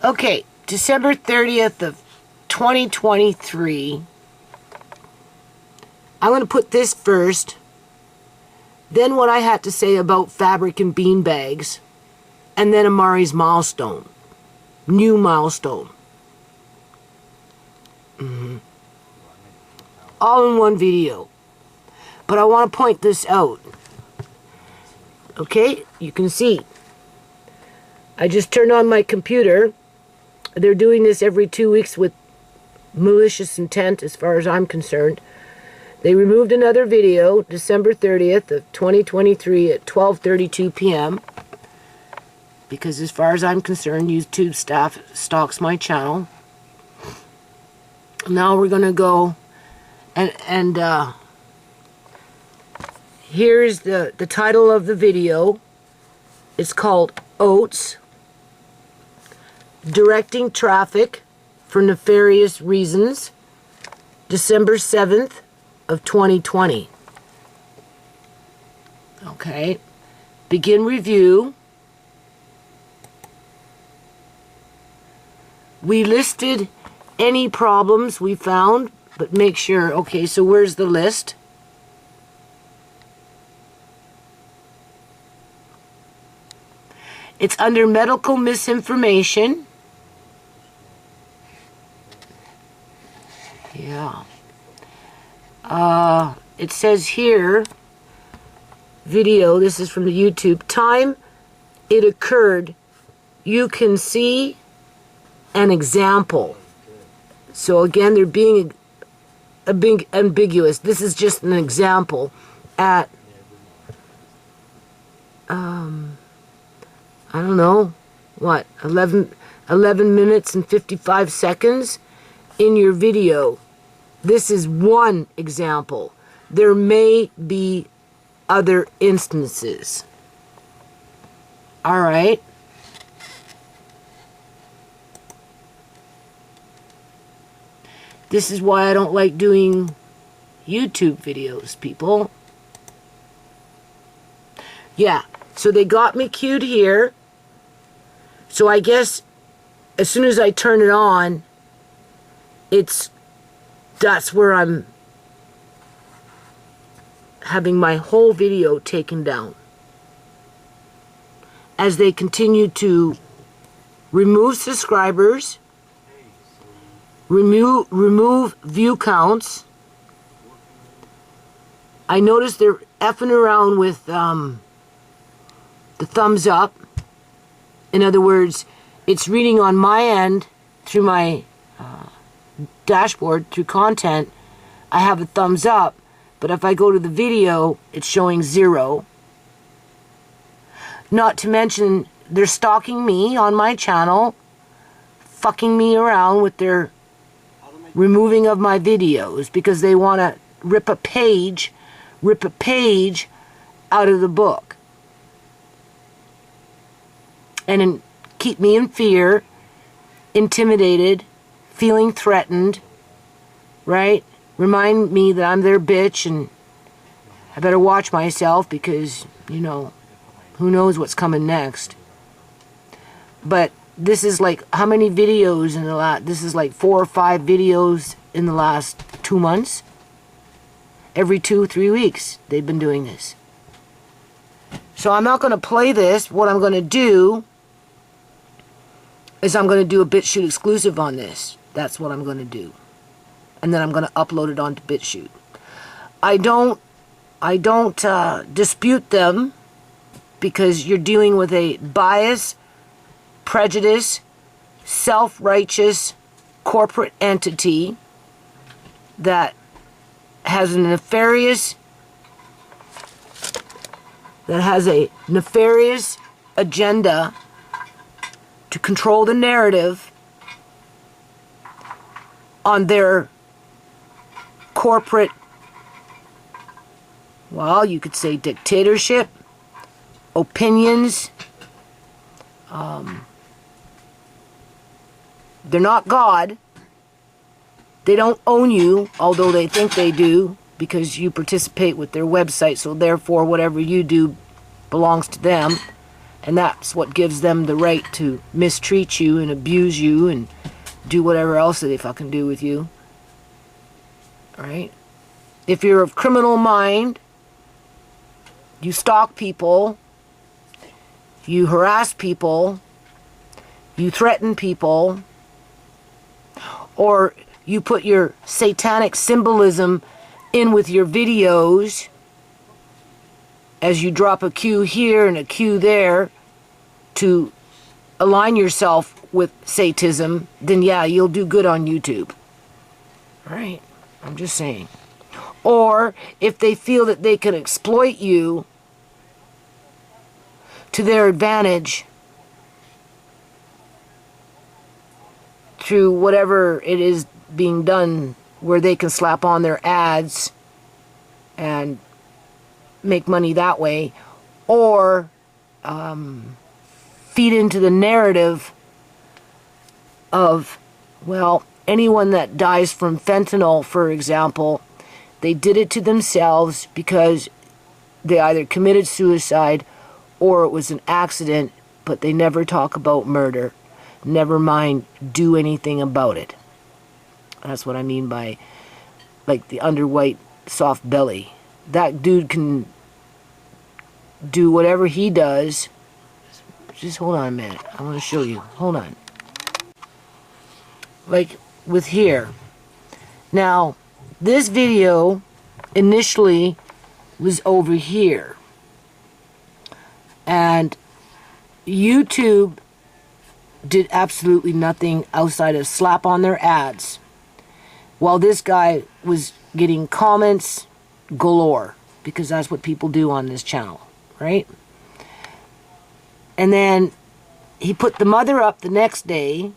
Okay, December 30th of 2023. I'm going to put this first, then what I had to say about fabric and bean bags, and then Amari's milestone. New milestone. All in one video. But I want to point this out. Okay, you can see. I just turned on my computer. They're doing this every 2 weeks with malicious intent as far as I'm concerned. They removed another video, December 30th of 2023 at 12:32 p.m. Because as far as I'm concerned, YouTube staff stalks my channel. Now we're going to go and here's the title of the video. It's called Oats, Directing Traffic for Nefarious Reasons, December 7th of 2020. Okay. Begin review. We listed any problems we found, but make sure. Okay, so where's the list? It's under medical misinformation. Yeah. It says here, video, this is from the YouTube, time it occurred, you can see an example. So again, they're being ambiguous. This is just an example at, I don't know, what, 11 minutes and 55 seconds in your video. This is one example. There may be other instances. All right. This is why I don't like doing YouTube videos, people. Yeah, so they got me queued here. So I guess as soon as I turn it on, that's where I'm having my whole video taken down. As they continue to remove subscribers, remove view counts. I noticed they're effing around with the thumbs up. In other words, it's reading on my end through my dashboard, through content, I have a thumbs up, but if I go to the video, it's showing 0. Not to mention, they're stalking me on my channel, fucking me around with their removing of my videos because they want to rip a page out of the book. And keep me in fear, intimidated, feeling threatened, right? Remind me that I'm their bitch and I better watch myself because, you know, who knows what's coming next. But this is like, how many videos in the last, this is like 4 or 5 videos in the last 2 months. Every 2-3 weeks they've been doing this. So I'm not going to play this. What I'm going to do is I'm going to do a BitChute exclusive on this. That's what I'm going to do. And then I'm going to upload it onto BitChute. I don't dispute them because you're dealing with a bias, prejudice, self-righteous corporate entity that has a nefarious agenda to control the narrative on their corporate, well, you could say dictatorship, opinions. They're not God. They don't own you, although they think they do, because you participate with their website, so therefore whatever you do belongs to them. And that's what gives them the right to mistreat you and abuse you and do whatever else that they fucking do with you. Right? If you're of criminal mind, you stalk people, you harass people, you threaten people, or you put your satanic symbolism in with your videos as you drop a Q here and a Q there to align yourself with Satanism, then yeah, you'll do good on YouTube. Right? I'm just saying. Or if they feel that they can exploit you to their advantage through whatever it is being done, where they can slap on their ads and make money that way, or feed into the narrative of, well, anyone that dies from fentanyl, for example, they did it to themselves because they either committed suicide or it was an accident, but they never talk about murder. Never mind do anything about it. That's what I mean by, like, the underwhite soft belly. That dude can do whatever he does. Just hold on a minute. I want to show you. Hold on. Like with here. Now, this video initially was over here. And YouTube did absolutely nothing outside of slap on their ads, while this guy was getting comments galore, because that's what people do on this channel, right? And then he put the mother up the next day,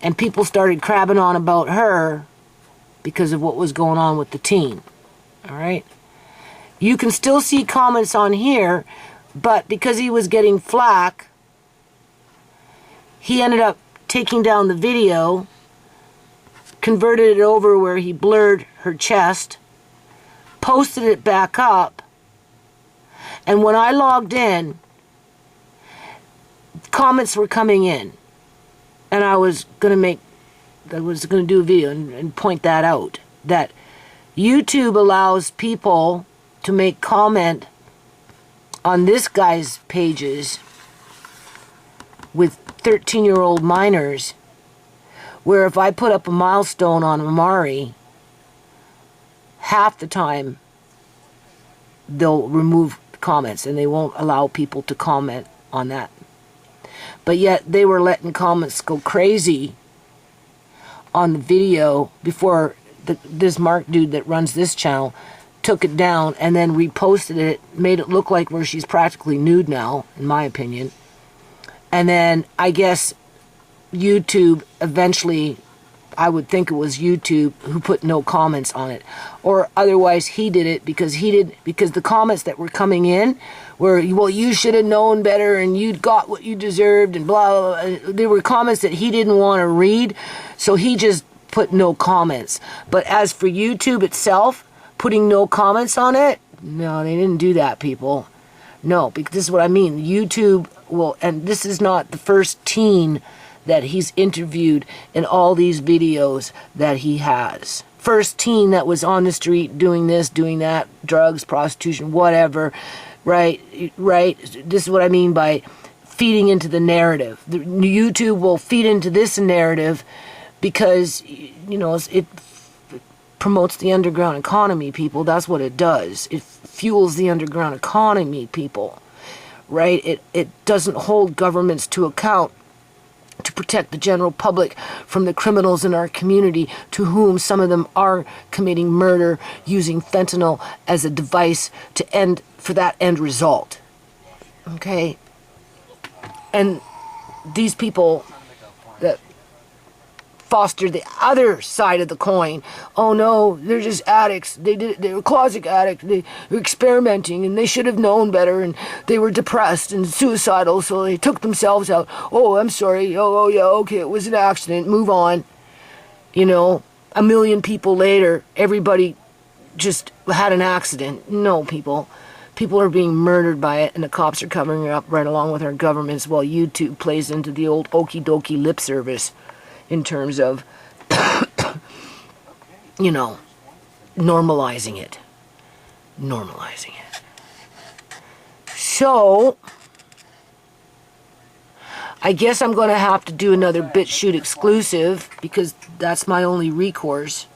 and people started crabbing on about her because of what was going on with the teen. All right? You can still see comments on here, but because he was getting flack, he ended up taking down the video, converted it over where he blurred her chest, posted it back up, and when I logged in, comments were coming in. And I was going to do a video and point that out, that YouTube allows people to make comment on this guy's pages with 13-year-old minors, where if I put up a milestone on Amari, half the time they'll remove comments and they won't allow people to comment on that. But yet they were letting comments go crazy on the video before this Mark dude that runs this channel took it down and then reposted it, made it look like where she's practically nude now, in my opinion. And then I guess YouTube eventually, I would think it was YouTube who put no comments on it, or otherwise he did it because the comments that were coming in were, well, you should have known better and you got what you deserved and blah, blah, blah. There were comments that he didn't want to read, so he just put no comments. But as for YouTube itself putting no comments on it, no, they didn't do that, people. No, because this is what I mean. YouTube will, and this is not the first teen that he's interviewed in all these videos that he has. First teen that was on the street doing this, doing that, drugs, prostitution, whatever, right? This is what I mean by feeding into the narrative. The YouTube will feed into this narrative because, you know, it promotes the underground economy, people. That's what it does. It fuels the underground economy, people, right? It doesn't hold governments to account to protect the general public from the criminals in our community, to whom some of them are committing murder using fentanyl as a device to end for that end result. Okay? And these people that foster the other side of the coin, oh no, they're just addicts, they were closet addicts, they were experimenting and they should have known better and they were depressed and suicidal, so they took themselves out. Oh, I'm sorry, oh yeah, okay, it was an accident, move on. You know, a million people later, everybody just had an accident. No, people People are being murdered by it, and the cops are covering it up right along with our governments, while YouTube plays into the old okie dokie lip service in terms of, you know, normalizing it. Normalizing it. So, I guess I'm going to have to do another BitChute exclusive, because that's my only recourse.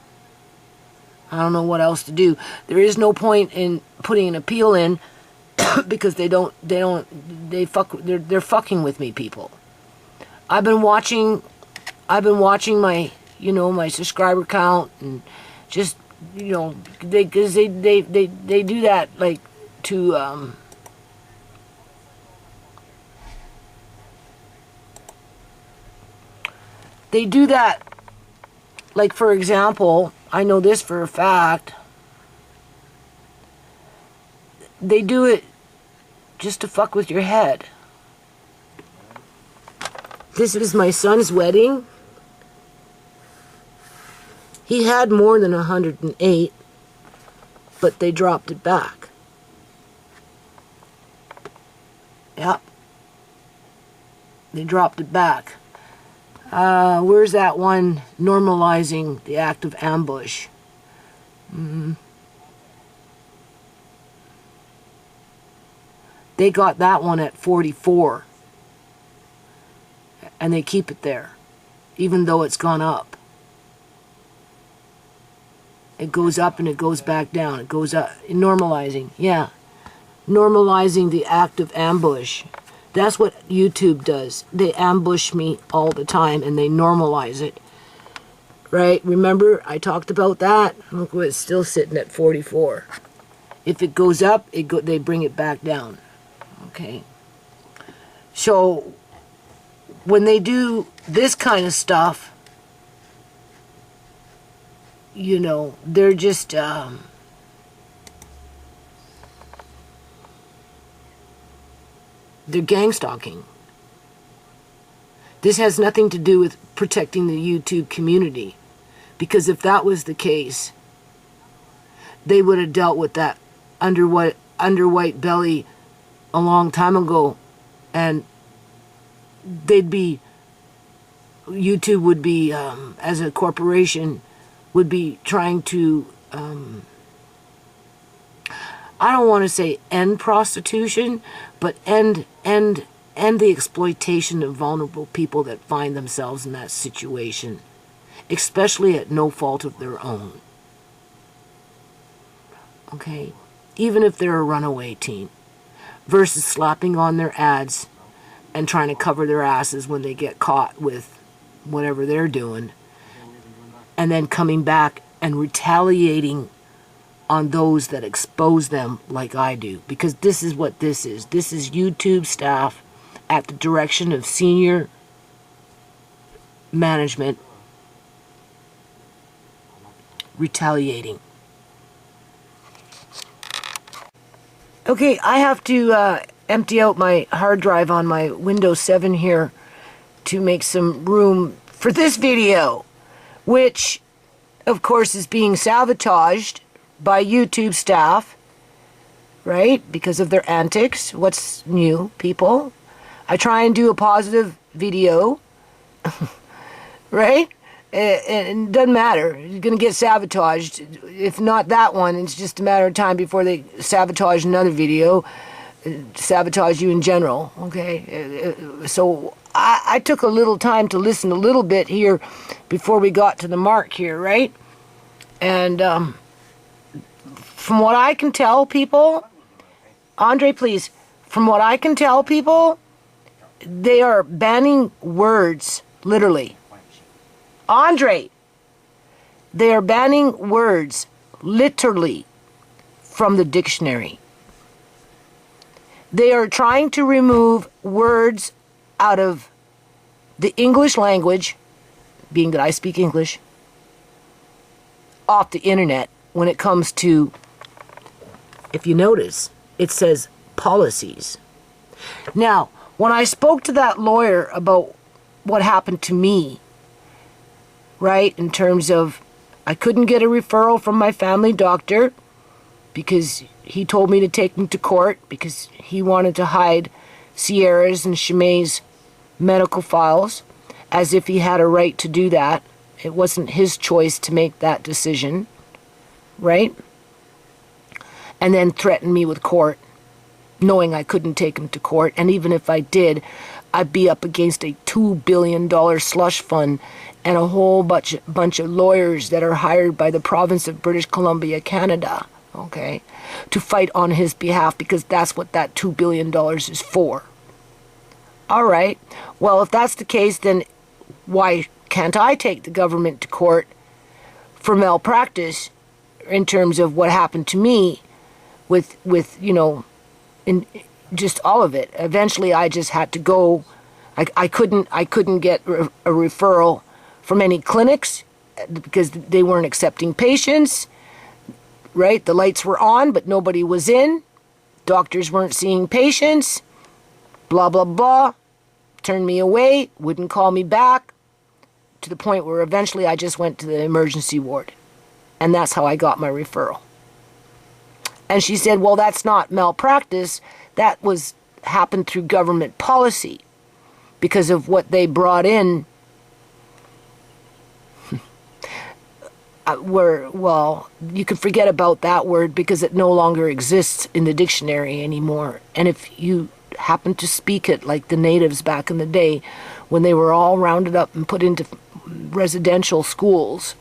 I don't know what else to do. There is no point in putting an appeal in because they're fucking with me, people. I've been watching my, you know, my subscriber count, and just, you know, they do that like to they do that, like, for example, I know this for a fact. They do it just to fuck with your head. This is my son's wedding. He had more than 108, but they dropped it back. Yep. They dropped it back. Where's that one normalizing the act of ambush? They got that one at 44. And they keep it there, even though it's gone up. It goes up and it goes back down. It goes up. Normalizing, yeah. Normalizing the act of ambush. That's what YouTube does. They ambush me all the time, and they normalize it. Right? Remember, I talked about that? Look, it's still sitting at 44. If it goes up, they bring it back down. Okay? So, when they do this kind of stuff, you know, they're just... they're gang stalking. This has nothing to do with protecting the YouTube community, because if that was the case, they would have dealt with that underwhite belly a long time ago, and YouTube would be, as a corporation, would be trying to, I don't want to say end prostitution, but end the exploitation of vulnerable people that find themselves in that situation, especially at no fault of their own. Okay? Even if they're a runaway teen, versus slapping on their ads and trying to cover their asses when they get caught with whatever they're doing, and then coming back and retaliating on those that expose them like I do. Because this is what this is. This is YouTube staff at the direction of senior management retaliating. Okay, I have to empty out my hard drive on my Windows 7 here to make some room for this video, which, of course, is being sabotaged by YouTube staff, right? Because of their antics. What's new, people? I try and do a positive video, right? And it doesn't matter. You're going to get sabotaged. If not that one, it's just a matter of time before they sabotage another video, sabotage you in general, okay? So I took a little time to listen a little bit here before we got to the mark here, right? And from what I can tell, people, Andre, please, from what I can tell, people, they are banning words, literally. Andre, they are banning words, literally, from the dictionary. They are trying to remove words out of the English language, being that I speak English, off the internet when it comes to, if you notice, it says policies. Now, when I spoke to that lawyer about what happened to me, right, in terms of I couldn't get a referral from my family doctor because he told me to take him to court because he wanted to hide Sierra's and Shimei's medical files, as if he had a right to do that. It wasn't his choice to make that decision, right? And then threatened me with court, knowing I couldn't take him to court. And even if I did, I'd be up against a $2 billion slush fund and a whole bunch of lawyers that are hired by the province of British Columbia, Canada, okay, to fight on his behalf, because that's what that $2 billion is for. All right, well, if that's the case, then why can't I take the government to court for malpractice in terms of what happened to me with you know, in just all of it? Eventually, I just had to go. I couldn't get a referral from any clinics because they weren't accepting patients, right? The lights were on, but nobody was in. Doctors weren't seeing patients, blah, blah, blah. Turned me away, wouldn't call me back, to the point where eventually I just went to the emergency ward. And that's how I got my referral. And she said, well, that's not malpractice. That happened through government policy because of what they brought in. Well, you can forget about that word because it no longer exists in the dictionary anymore. And if you happen to speak it like the natives back in the day, when they were all rounded up and put into residential schools,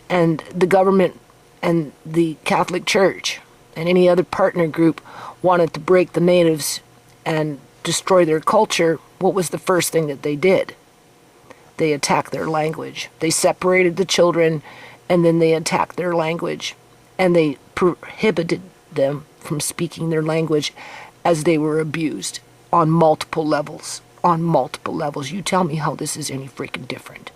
and the government and the Catholic Church and any other partner group wanted to break the natives and destroy their culture, what was the first thing that they did? They attacked their language. They separated the children, and then they attacked their language, and they prohibited them from speaking their language as they were abused on multiple levels. On multiple levels. You tell me how this is any freaking different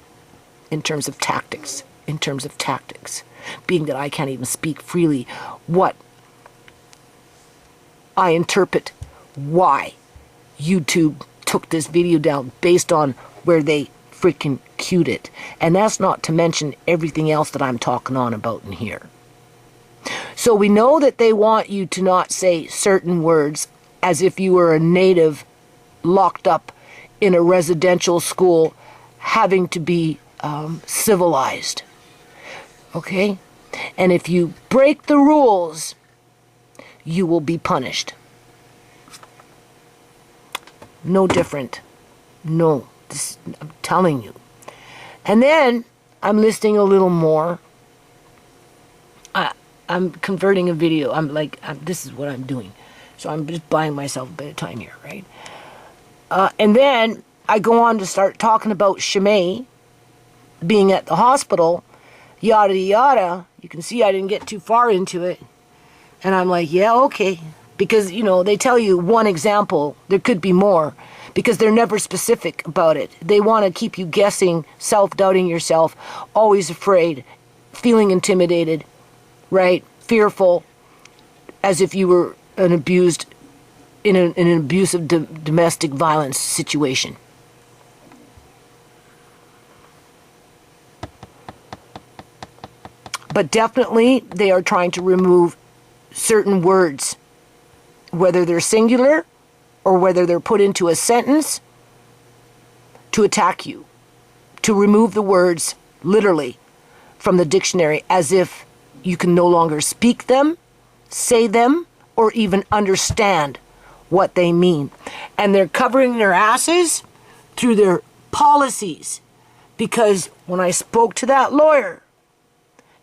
in terms of tactics. In terms of tactics. Being that I can't even speak freely, what I interpret why YouTube took this video down based on where they freaking cued it. And that's not to mention everything else that I'm talking on about in here. So we know that they want you to not say certain words as if you were a native locked up in a residential school having to be civilized. Okay? And if you break the rules, you will be punished. No different. No. I'm telling you. And then I'm listing a little more. I'm converting a video. This is what I'm doing. So I'm just buying myself a bit of time here, right? And then I go on to start talking about Shimei being at the hospital, yada yada. You can see I didn't get too far into it. And I'm like, yeah, okay. Because, you know, they tell you one example. There could be more. Because they're never specific about it. They want to keep you guessing, self-doubting yourself, always afraid, feeling intimidated, right? Fearful, as if you were an abused, in an abusive domestic violence situation. But definitely they are trying to remove certain words, whether they're singular or whether they're put into a sentence, to attack you, to remove the words literally from the dictionary as if you can no longer speak them, say them, or even understand what they mean. And they're covering their asses through their policies. Because when I spoke to that lawyer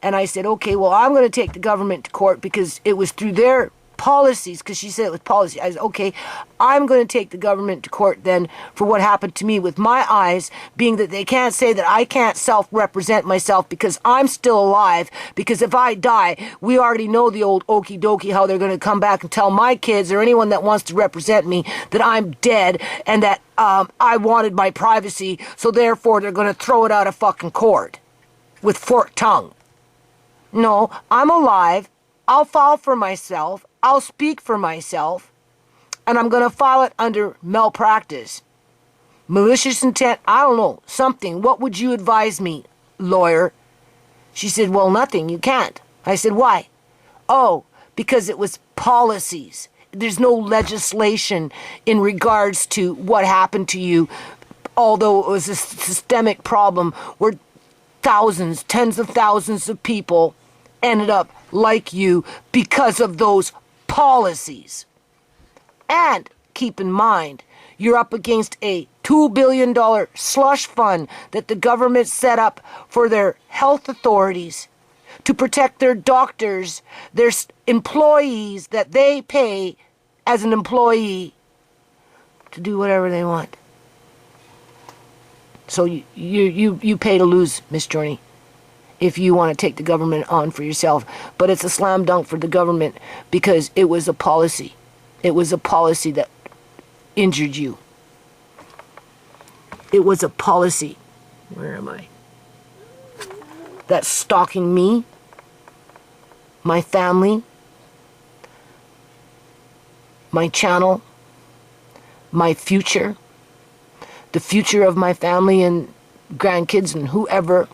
and I said, okay, well, I'm going to take the government to court because it was through their policies, because she said it was policy. I said, okay, I'm going to take the government to court then for what happened to me with my eyes, being that they can't say that I can't self-represent myself because I'm still alive, because if I die, we already know the old okie dokie how they're going to come back and tell my kids or anyone that wants to represent me that I'm dead and that I wanted my privacy, so therefore they're going to throw it out of fucking court with forked tongue. No, I'm alive. I'll file for myself. I'll speak for myself, and I'm going to file it under malpractice. Malicious intent, I don't know, something. What would you advise me, lawyer? She said, well, nothing, you can't. I said, why? Oh, because it was policies. There's no legislation in regards to what happened to you, although it was a systemic problem where thousands, tens of thousands of people ended up like you because of those policies. And keep in mind, you're up against a $2 billion slush fund that the government set up for their health authorities to protect their doctors, their employees that they pay as an employee to do whatever they want. So you pay to lose, Miss Journey, if you want to take the government on for yourself. But it's a slam dunk for the government because it was a policy. It was a policy that injured you. It was a policy. Where am I? That's stalking me, my family, my channel, my future, the future of my family and grandkids and whoever,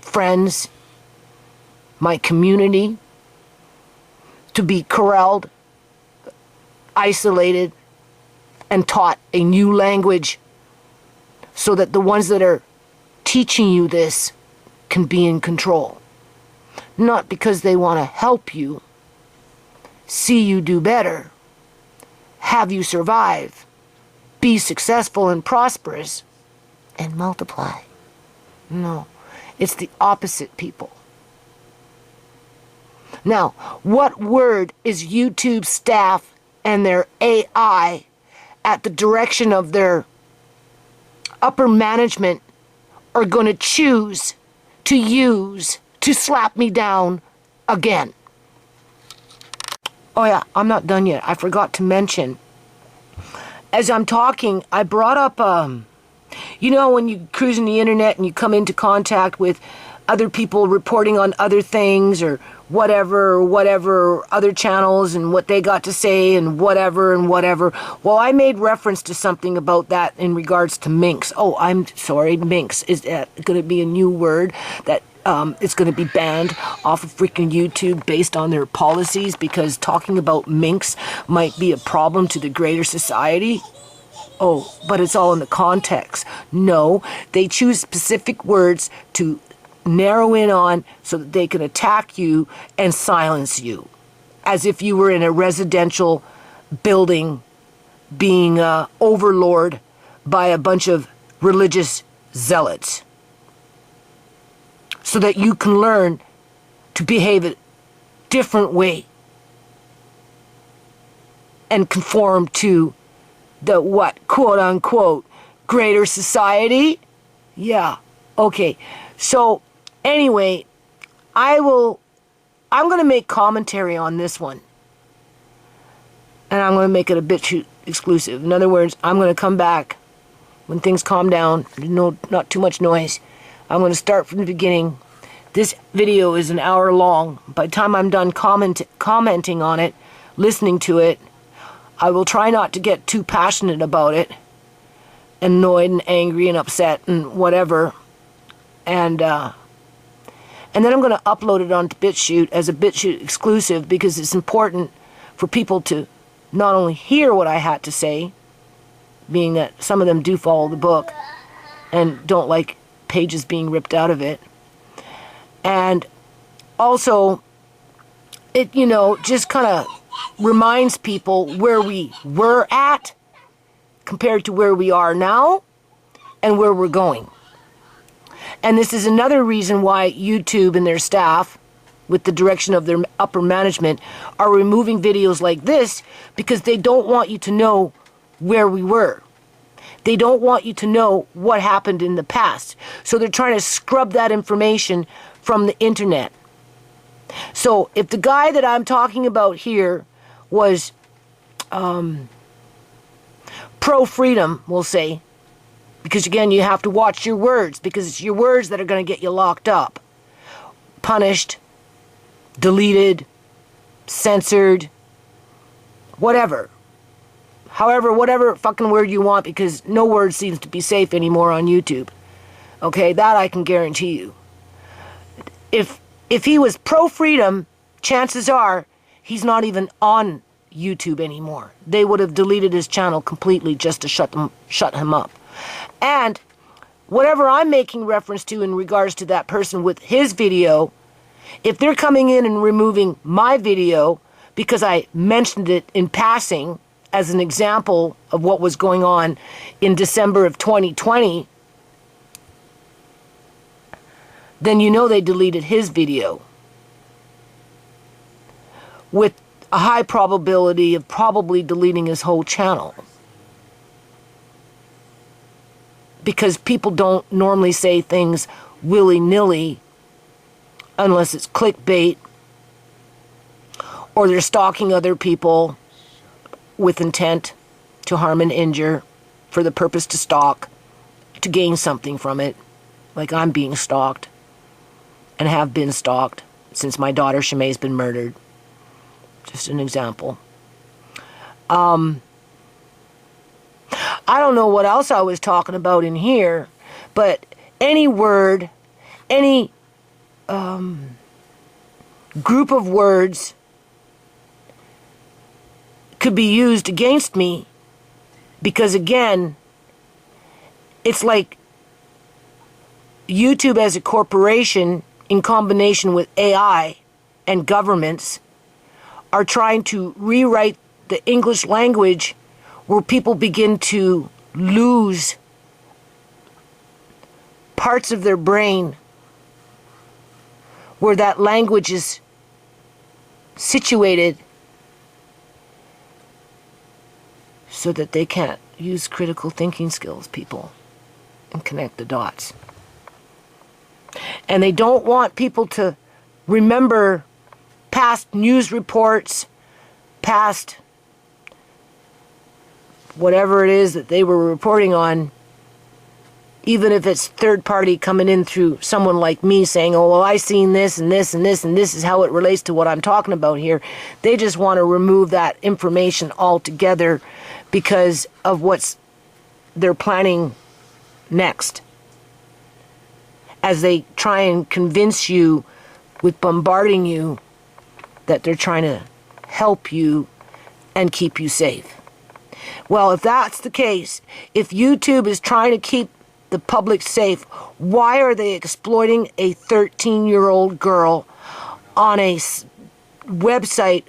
friends, my community, to be corralled, isolated, and taught a new language so that the ones that are teaching you this can be in control. Not because they want to help you, see you do better, have you survive, be successful and prosperous, and multiply. No, it's the opposite, people. Now, what word is YouTube staff and their AI at the direction of their upper management are going to choose to use to slap me down again? Oh yeah, I'm not done yet. I forgot to mention, as I'm talking, I brought up, you know, when you cruising the internet and you come into contact with other people reporting on other things or whatever, other channels and what they got to say and whatever. Well, I made reference to something about that in regards to minks. Oh, I'm sorry, minks. Is that going to be a new word that it's going to be banned off of freaking YouTube based on their policies because talking about minks might be a problem to the greater society? Oh, but it's all in the context. No, they choose specific words to narrow in on so that they can attack you and silence you. As if you were in a residential building being overlord by a bunch of religious zealots. So that you can learn to behave a different way and conform to the what, quote unquote, greater society? Yeah, okay. So anyway, I'm going to make commentary on this one. And I'm going to make it a BitChute exclusive. In other words, I'm going to come back when things calm down, not too much noise. I'm going to start from the beginning. This video is an hour long. By the time I'm done commenting on it, listening to it, I will try not to get too passionate about it, annoyed and angry and upset and whatever. And then I'm going to upload it onto BitChute as a BitChute exclusive because it's important for people to not only hear what I had to say, being that some of them do follow the book and don't like pages being ripped out of it. And also, it, you know, just kind of reminds people where we were at compared to where we are now and where we're going. And this is another reason why YouTube and their staff, with the direction of their upper management, are removing videos like this because they don't want you to know where we were. They don't want you to know what happened in the past. So they're trying to scrub that information from the internet. So if the guy that I'm talking about here was pro-freedom, we'll say, because again, you have to watch your words, because it's your words that are going to get you locked up, punished, deleted, censored, whatever. However, whatever fucking word you want, because no word seems to be safe anymore on YouTube. Okay, that I can guarantee you. If he was pro-freedom, chances are he's not even on YouTube anymore. They would have deleted his channel completely just to shut him up. And whatever I'm making reference to in regards to that person with his video, if they're coming in and removing my video because I mentioned it in passing as an example of what was going on in December of 2020, then you know they deleted his video with a high probability of probably deleting his whole channel. Because people don't normally say things willy-nilly unless it's clickbait or they're stalking other people with intent to harm and injure for the purpose to stalk, to gain something from it. Like I'm being stalked and have been stalked since my daughter Shemai's been murdered. Just an example. I don't know what else I was talking about in here, but any word, any group of words could be used against me because, again, it's like YouTube as a corporation in combination with AI and governments are trying to rewrite the English language where people begin to lose parts of their brain where that language is situated so that they can't use critical thinking skills, people, and connect the dots. And they don't want people to remember past news reports, past whatever it is that they were reporting on, even if it's third party coming in through someone like me saying, oh, well, I seen this and this and this and this is how it relates to what I'm talking about here. They just want to remove that information altogether because of what's they're planning next. As they try and convince you with bombarding you that they're trying to help you and keep you safe. Well, if that's the case, if YouTube is trying to keep the public safe, why are they exploiting a 13-year-old girl on a website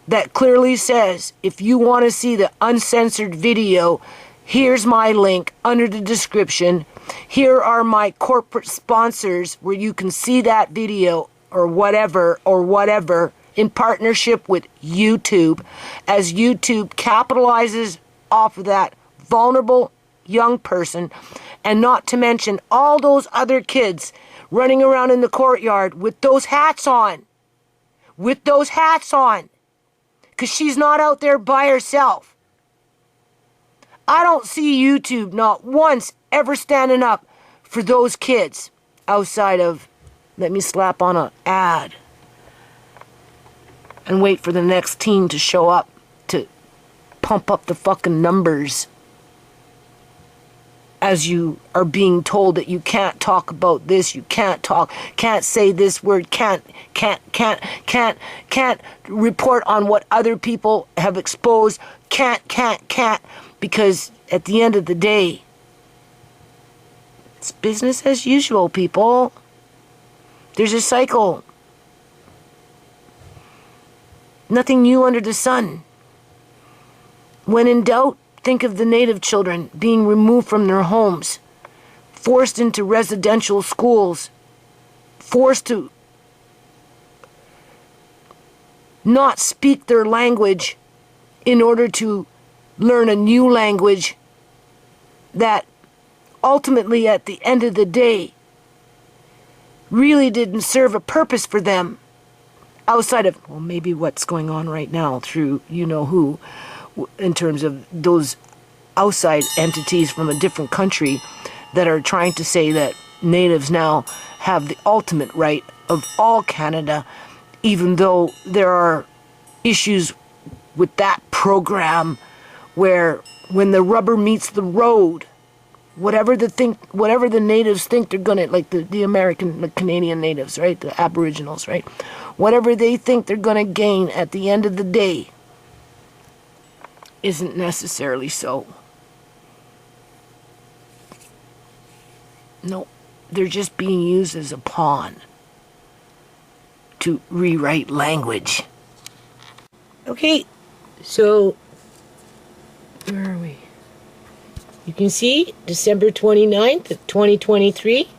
that clearly says, if you want to see the uncensored video, here's my link under the description. Here are my corporate sponsors where you can see that video or whatever in partnership with YouTube, as YouTube capitalizes off of that vulnerable young person, and not to mention all those other kids running around in the courtyard with those hats on. With those hats on. Because she's not out there by herself. I don't see YouTube not once ever standing up for those kids outside of, let me slap on an ad and wait for the next team to show up to pump up the fucking numbers. As you are being told that you can't talk about this, you can't say this word, can't report on what other people have exposed, can't, because at the end of the day, it's business as usual, people. There's a cycle. Nothing new under the sun. When in doubt, think of the native children being removed from their homes, forced into residential schools, forced to not speak their language in order to learn a new language that ultimately at the end of the day really didn't serve a purpose for them outside of, well, maybe what's going on right now through you-know-who, in terms of those outside entities from a different country that are trying to say that natives now have the ultimate right of all Canada, even though there are issues with that program where when the rubber meets the road whatever the natives think they're gonna, like the American, the Canadian natives, right? The Aboriginals, right? Whatever they think they're gonna gain at the end of the day isn't necessarily so. No, they're just being used as a pawn to rewrite language. Okay, so where are we? You can see December 29th, 2023,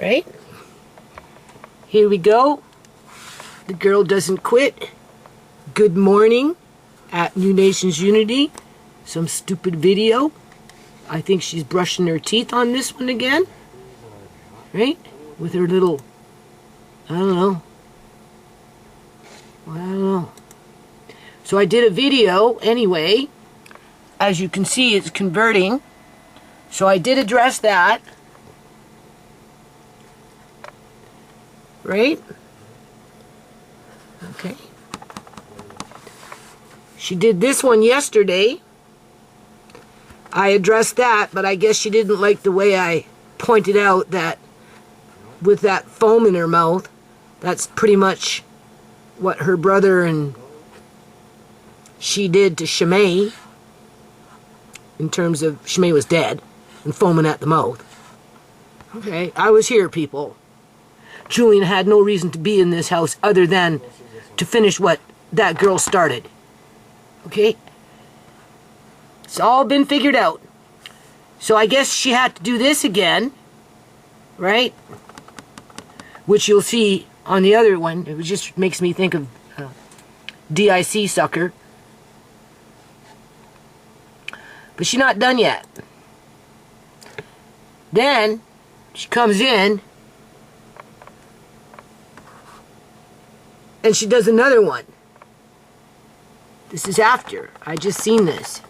right? Here we go. The girl doesn't quit. Good morning at New Nations Unity. Some stupid video. I think she's brushing her teeth on this one again. Right? With her little, I don't know. So I did a video anyway. As you can see, it's converting. So I did address that. Right? Okay. She did this one yesterday. I addressed that, but I guess she didn't like the way I pointed out that with that foam in her mouth, that's pretty much what her brother and she did to Shimei, in terms of Shimei was dead and foaming at the mouth. Okay, I was here, people. Julian had no reason to be in this house other than to finish what that girl started. Okay? It's all been figured out. So I guess she had to do this again, right? Which you'll see on the other one. It just makes me think of DIC sucker. But she's not done yet. Then she comes in and she does another one. This is after. I just seen this.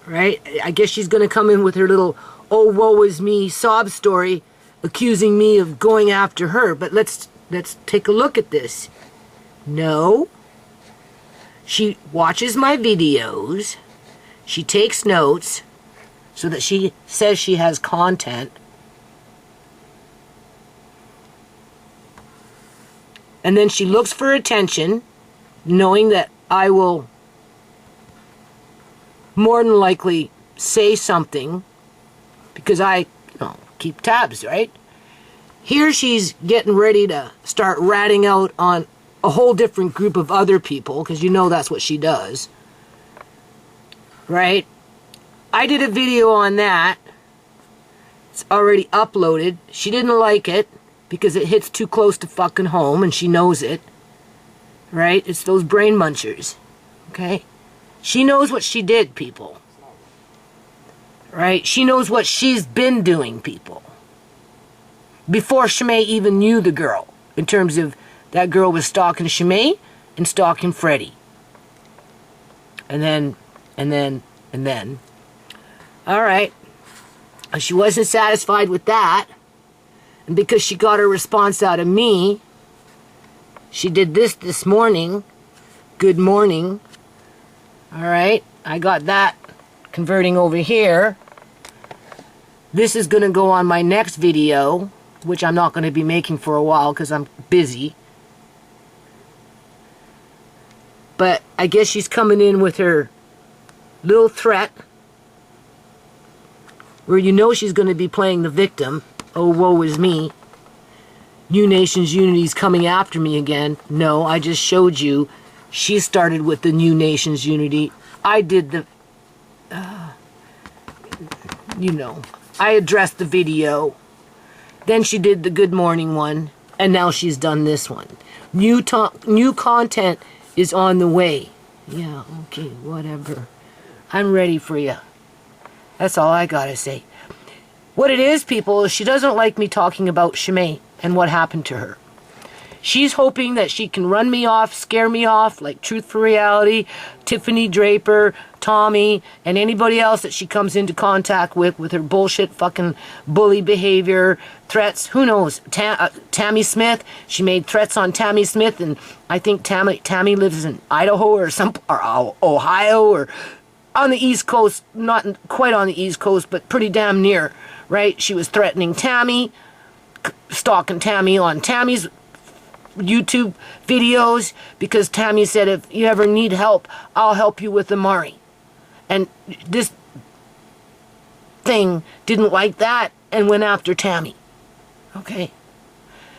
Right? I guess she's going to come in with her little, oh, woe is me sob story, accusing me of going after her. But let's take a look at this. No. She watches my videos. She takes notes so that she says she has content. And then she looks for attention, knowing that I will more than likely say something because I keep tabs, right? Here she's getting ready to start ratting out on a whole different group of other people, because that's what she does. Right? I did a video on that. It's already uploaded. She didn't like it because it hits too close to fucking home, and she knows it. Right? It's those brain munchers. Okay? She knows what she did, people. Right? She knows what she's been doing, people. Before Shimei even knew the girl, in terms of that girl was stalking Shimei and stalking Freddie. And then. Alright. She wasn't satisfied with that. And because she got her response out of me, she did this morning. Good morning. Alright. I got that converting over here. This is going to go on my next video, which I'm not going to be making for a while because I'm busy. But I guess she's coming in with her little threat where she's going to be playing the victim. Oh, woe is me. New Nations Unity's coming after me again. No, I just showed you. She started with the New Nations Unity. I did the... I addressed the video. Then she did the good morning one. And now she's done this one. New content is on the way. Yeah, okay, whatever. I'm ready for you. That's all I gotta say. What it is, people, is she doesn't like me talking about Shimei and what happened to her. She's hoping that she can run me off, scare me off, like Truth for Reality, Tiffany Draper, Tommy, and anybody else that she comes into contact with her bullshit fucking bully behavior, threats, who knows, Tammy Smith, she made threats on Tammy Smith, and I think Tammy lives in Idaho or Ohio, or on the East Coast, not quite on the East Coast, but pretty damn near, right? She was threatening Tammy, stalking Tammy on Tammy's YouTube videos, because Tammy said, if you ever need help, I'll help you with Amari. And this thing didn't like that and went after Tammy. Okay?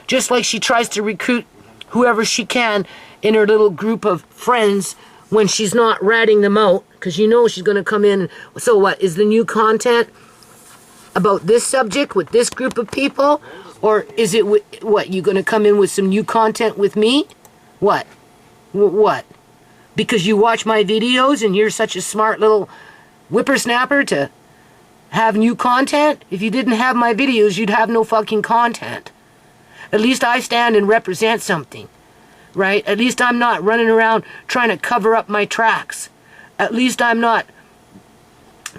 Just like she tries to recruit whoever she can in her little group of friends when she's not ratting them out, because you know she's going to come in. So what, is the new content about this subject with this group of people? Or is it, what, you going to come in with some new content with me? What? What? Because you watch my videos and you're such a smart little whippersnapper to have new content? If you didn't have my videos, you'd have no fucking content. At least I stand and represent something, right? At least I'm not running around trying to cover up my tracks. At least I'm not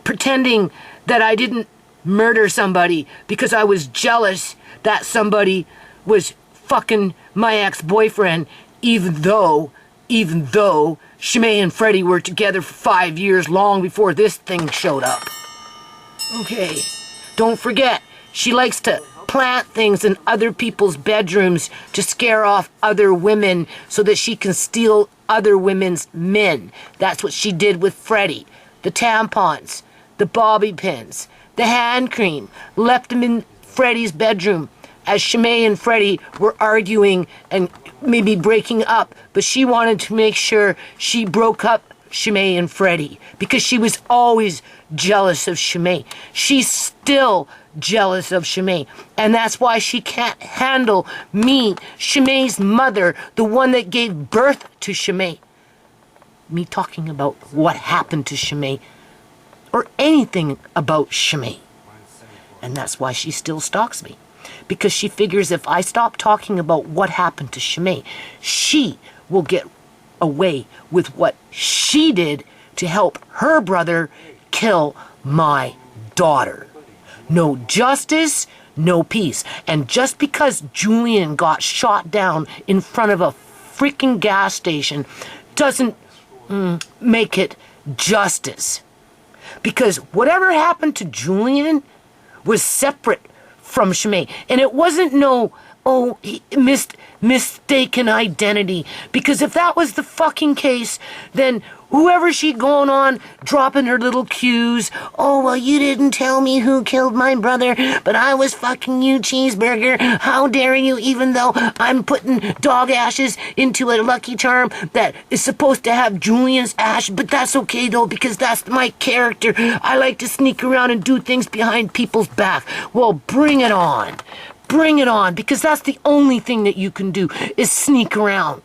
pretending that I didn't murder somebody because I was jealous that somebody was fucking my ex-boyfriend, even though Shimei and Freddie were together for 5 years, long before this thing showed up. Okay, don't forget, she likes to plant things in other people's bedrooms to scare off other women so that she can steal other women's men. That's what she did with Freddie. The tampons, the bobby pins, the hand cream, left them in Freddie's bedroom as Shimei and Freddie were arguing and maybe breaking up, but she wanted to make sure she broke up Shimei and Freddie because she was always jealous of Shimei. She's still jealous of Shimei, and that's why she can't handle me, Shimei's mother, the one that gave birth to Shimei, me talking about what happened to Shimei or anything about Shimei. And that's why she still stalks me, because she figures if I stop talking about what happened to Shimei, she will get away with what she did to help her brother kill my daughter. No justice, no peace. And just because Julian got shot down in front of a freaking gas station doesn't make it justice. Because whatever happened to Julian was separate from Shimei. And it wasn't mistaken identity. Because if that was the fucking case, then whoever she going on dropping her little cues, oh, well, you didn't tell me who killed my brother, but I was fucking you, cheeseburger. How dare you, even though I'm putting dog ashes into a Lucky Charm that is supposed to have Julian's ash, but that's okay, though, because that's my character. I like to sneak around and do things behind people's back. Well, bring it on. Bring it on, because that's the only thing that you can do, is sneak around.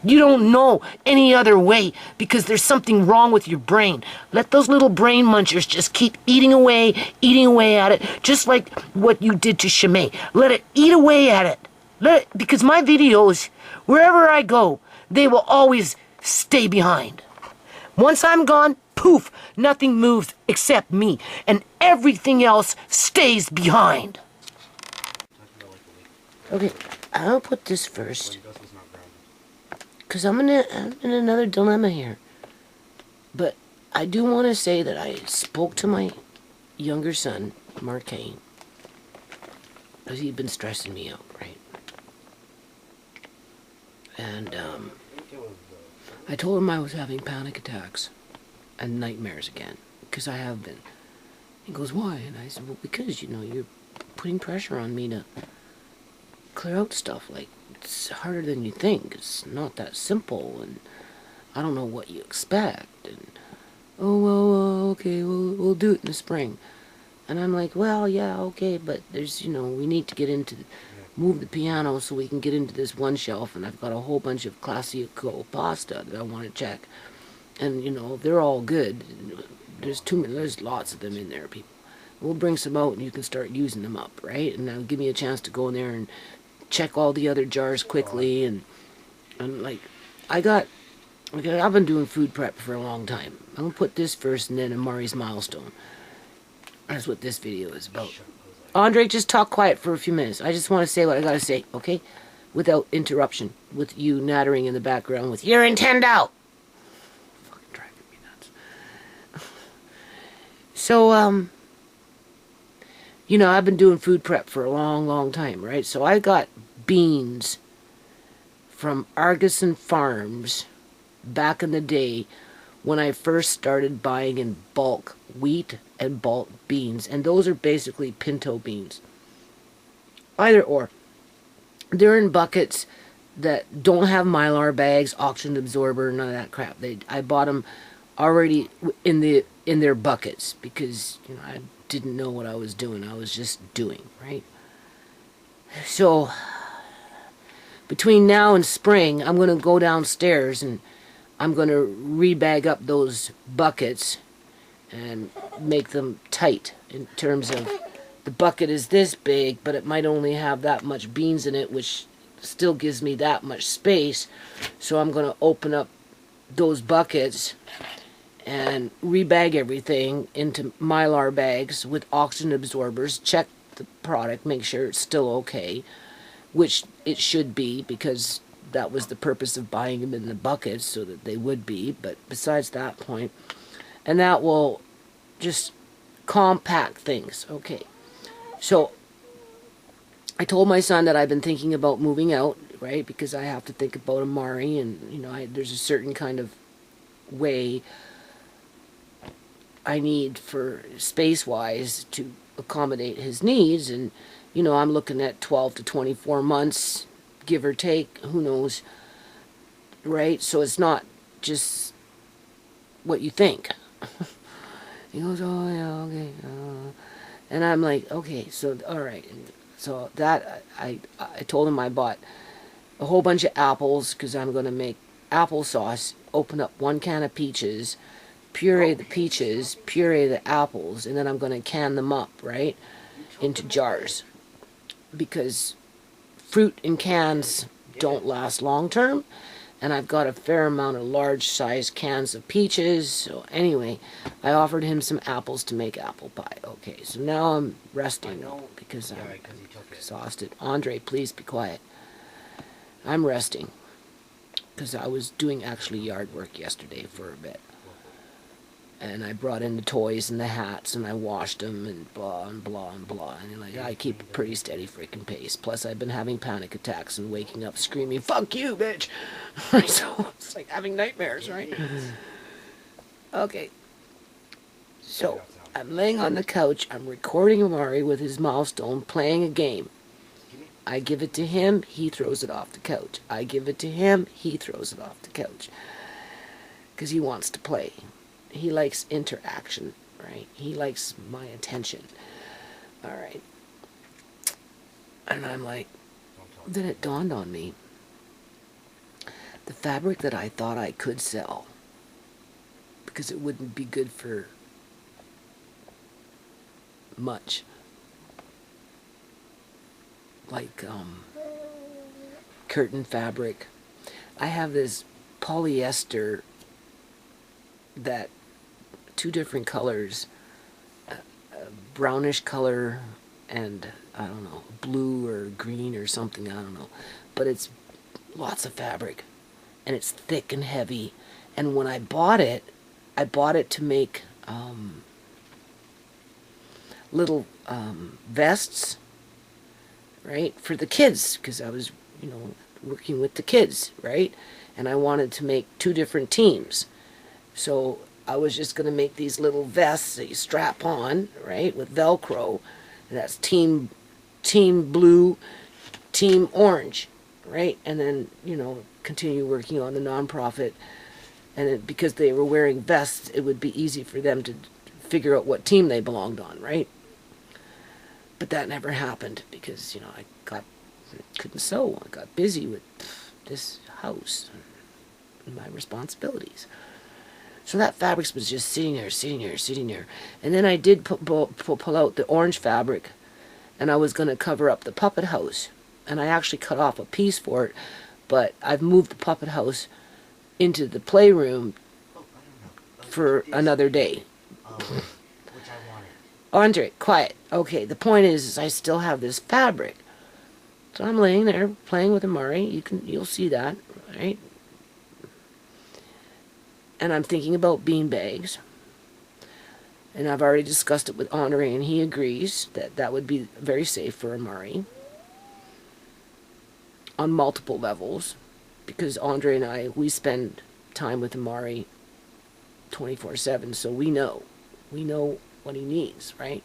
You don't know any other way because there's something wrong with your brain. Let those little brain munchers just keep eating away at it, just like what you did to Shimei. Let it eat away at it. Because my videos, wherever I go, they will always stay behind. Once I'm gone, poof, nothing moves except me, and everything else stays behind. Okay, I'll put this first. Because I'm in another dilemma here. But I do want to say that I spoke to my younger son, Marquain, because he'd been stressing me out, right? And I told him I was having panic attacks and nightmares again, because I have been. He goes, why? And I said, well, because, you're putting pressure on me to clear out stuff. Like, it's harder than you think. It's not that simple, and I don't know what you expect. And, oh, well, okay, we'll do it in the spring. And I'm like, well, yeah, okay, but there's, we need to move the piano so we can get into this one shelf, and I've got a whole bunch of classico pasta that I want to check. And, they're all good. There's lots of them in there, people. We'll bring some out and you can start using them up, right? And that'll give me a chance to go in there and check all the other jars quickly. And like, I've been doing food prep for a long time. I'm going to put this first and then Amari's Milestone. That's what this video is about. Andre, just talk quiet for a few minutes. I just want to say what I got to say, okay? Without interruption. With you nattering in the background with, "You're Nintendo!" Fucking driving me So, you know, I've been doing food prep for a long, long time, right? So I got beans from Argosy Farms back in the day when I first started buying in bulk wheat and bulk beans. And those are basically pinto beans. Either or. They're in buckets that don't have mylar bags, oxygen absorber, none of that crap. I bought them already in their buckets because, you know, I didn't know what I was doing. I was just doing, right? So between now and spring, I'm going to go downstairs and I'm going to rebag up those buckets and make them tight in terms of the bucket is this big, but it might only have that much beans in it, which still gives me that much space. So I'm going to open up those buckets and rebag everything into mylar bags with oxygen absorbers, check the product, make sure it's still okay, which it should be because that was the purpose of buying them in the buckets, so that they would be. But besides that point, and that will just compact things. Okay, so I told my son that I've been thinking about moving out, right, because I have to think about Amari, and, you know, there's a certain kind of way I need for space-wise to accommodate his needs, and, you know, I'm looking at 12 to 24 months, give or take, who knows, right? So it's not just what you think. He goes, oh, yeah, okay. And I'm like, okay, so, all right. So that, I told him I bought a whole bunch of apples because I'm going to make applesauce, open up 1 can of peaches, puree the peaches, puree the apples, and then I'm going to can them up, right, into jars. Because fruit in cans don't last long term, and I've got a fair amount of large size cans of peaches. So anyway, I offered him some apples to make apple pie. Okay, so now I'm resting because I'm exhausted. Andre, please be quiet. I'm resting because I was doing actually yard work yesterday for a bit. And I brought in the toys and the hats, and I washed them, and blah, and blah, and blah. And like, I keep a pretty steady freaking pace. Plus, I've been having panic attacks and waking up screaming, "Fuck you, bitch!" So, it's like having nightmares, right? Okay. So, I'm laying on the couch. I'm recording Amari with his Milestone, playing a game. I give it to him, he throws it off the couch. I give it to him, he throws it off the couch. Because he wants to play. He likes interaction, right? He likes my attention. All right. And I'm like, then it dawned on me. The fabric that I thought I could sell, because it wouldn't be good for much. Like curtain fabric. I have this polyester that 2 different colors, a brownish color and, I don't know, blue or green or something, I don't know. But it's lots of fabric, and it's thick and heavy. And when I bought it to make little vests, right, for the kids, because I was, you know, working with the kids, right? And I wanted to make 2 different teams. So I was just going to make these little vests that you strap on, right, with Velcro. And that's team blue, team orange, right? And then, you know, continue working on the nonprofit. And because they were wearing vests, it would be easy for them to figure out what team they belonged on, right? But that never happened because, you know, I couldn't sew. I got busy with this house and my responsibilities. So that fabric was just sitting there. And then I did pull out the orange fabric, and I was going to cover up the puppet house. And I actually cut off a piece for it, but I've moved the puppet house into the playroom for another day. Andre, quiet. Okay, the point is I still have this fabric. So I'm laying there playing with Amari. You'll see that, right? And I'm thinking about bean bags. And I've already discussed it with Andre, and he agrees that that would be very safe for Amari on multiple levels, because Andre and I, we spend time with Amari 24/7, so we know what he needs, right?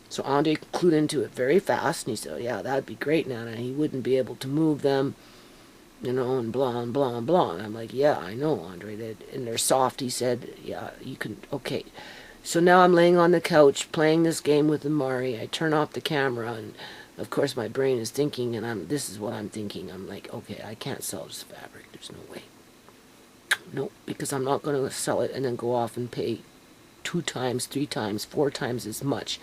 So Andre clued into it very fast, and he said, oh, yeah, that'd be great, Nana. He wouldn't be able to move them, you know, and blah, and blah, and blah. And I'm like, yeah, I know, Andre. And they're soft. He said, yeah, you can, okay. So now I'm laying on the couch playing this game with Amari. I turn off the camera, and of course my brain is thinking, and this is what I'm thinking. I'm like, okay, I can't sell this fabric. There's no way. Nope, because I'm not going to sell it and then go off and pay 2 times, 3 times, 4 times as much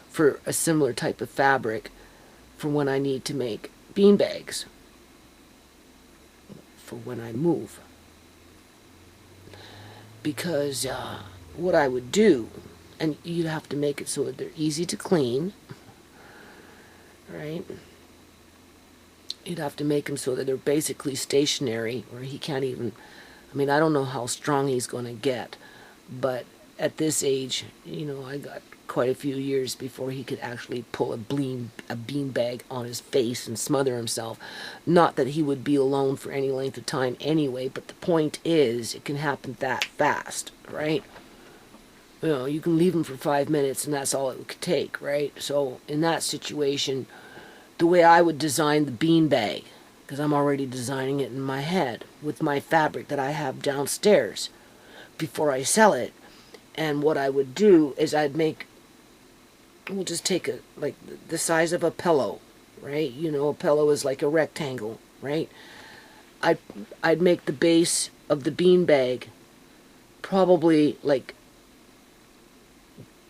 for a similar type of fabric for when I need to make bean bags for when I move. Because what I would do, and you'd have to make it so that they're easy to clean, right? You'd have to make them so that they're basically stationary, or he can't even, I mean, I don't know how strong he's going to get, but at this age, you know, I got quite a few years before he could actually pull a bean bag on his face and smother himself. Not that he would be alone for any length of time anyway, but the point is, it can happen that fast, right? You know, you can leave him for 5 minutes and that's all it could take, right? So in that situation, the way I would design the bean bag, because I'm already designing it in my head with my fabric that I have downstairs before I sell it. And what I would do is I'd make, we'll just take like the size of a pillow, right? You know, a pillow is like a rectangle, right? I'd make the base of the bean bag probably like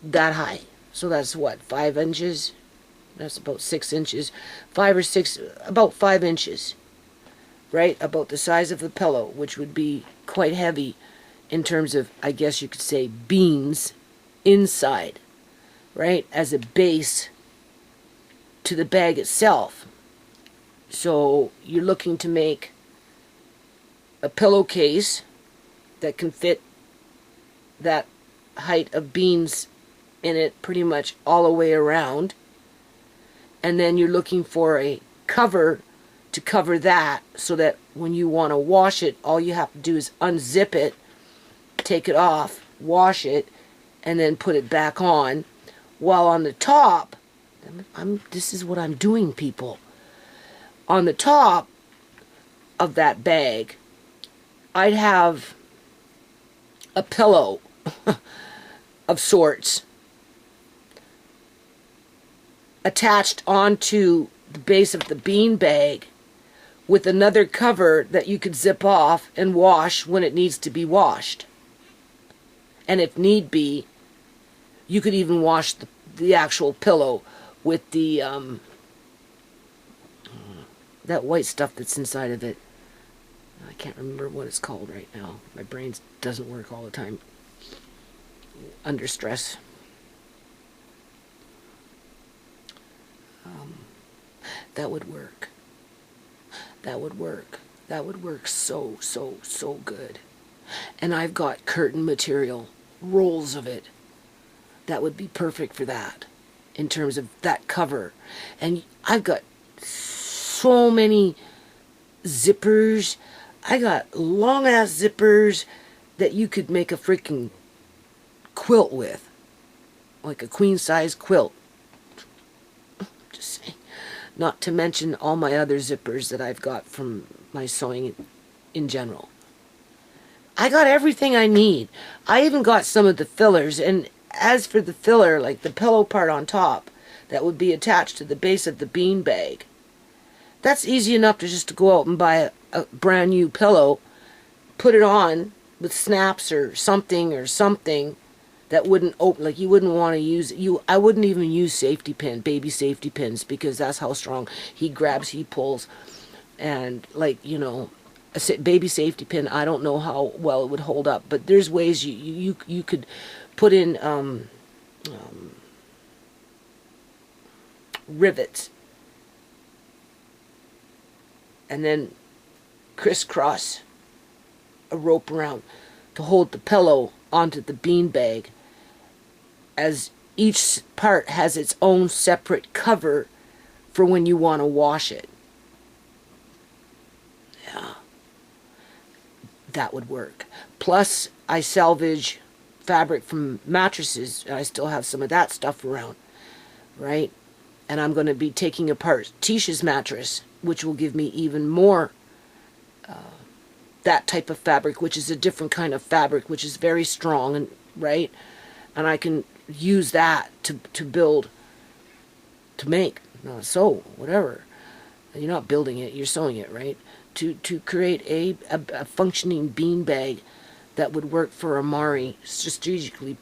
that high. So that's what, 5 inches? That's about 6 inches. 5 or 6, about 5 inches, right? About the size of the pillow, which would be quite heavy in terms of, I guess you could say, beans inside, right? As a base to the bag itself. So you're looking to make a pillowcase that can fit that height of beans in it pretty much all the way around. And then you're looking for a cover to cover that so that when you want to wash it, all you have to do is unzip it, take it off, wash it, and then put it back on. While on the top, this is what I'm doing, people. On the top of that bag, I'd have a pillow of sorts attached onto the base of the bean bag with another cover that you could zip off and wash when it needs to be washed. And if need be, you could even wash the actual pillow with the that white stuff that's inside of it. I can't remember what it's called right now. My brain doesn't work all the time under stress. That would work. That would work. That would work so good. And I've got curtain material, rolls of it. That would be perfect for that, in terms of that cover. And I've got so many zippers. I got long ass zippers that you could make a freaking quilt with. Like a queen size quilt. Just saying. Not to mention all my other zippers that I've got from my sewing in general. I got everything I need. I even got some of the fillers. And as for the filler, like the pillow part on top, that would be attached to the base of the bean bag, that's easy enough to just go out and buy a brand new pillow, put it on with snaps or something that wouldn't open. Like, you wouldn't want to use I wouldn't even use baby safety pins, because that's how strong he grabs, he pulls. And like, you know, a baby safety pin, I don't know how well it would hold up, but there's ways you could put in rivets and then crisscross a rope around to hold the pillow onto the bean bag. as each part has its own separate cover for when you want to wash it. Yeah, that would work. Plus, I salvage fabric from mattresses. I still have some of that stuff around, right? And I'm going to be taking apart Tisha's mattress, which will give me even more that type of fabric, which is a different kind of fabric, which is very strong, and right? And I can use that to build, to make, sew, whatever. You're not building it, you're sewing it, right? To create a functioning bean bag that would work for Amari, strategically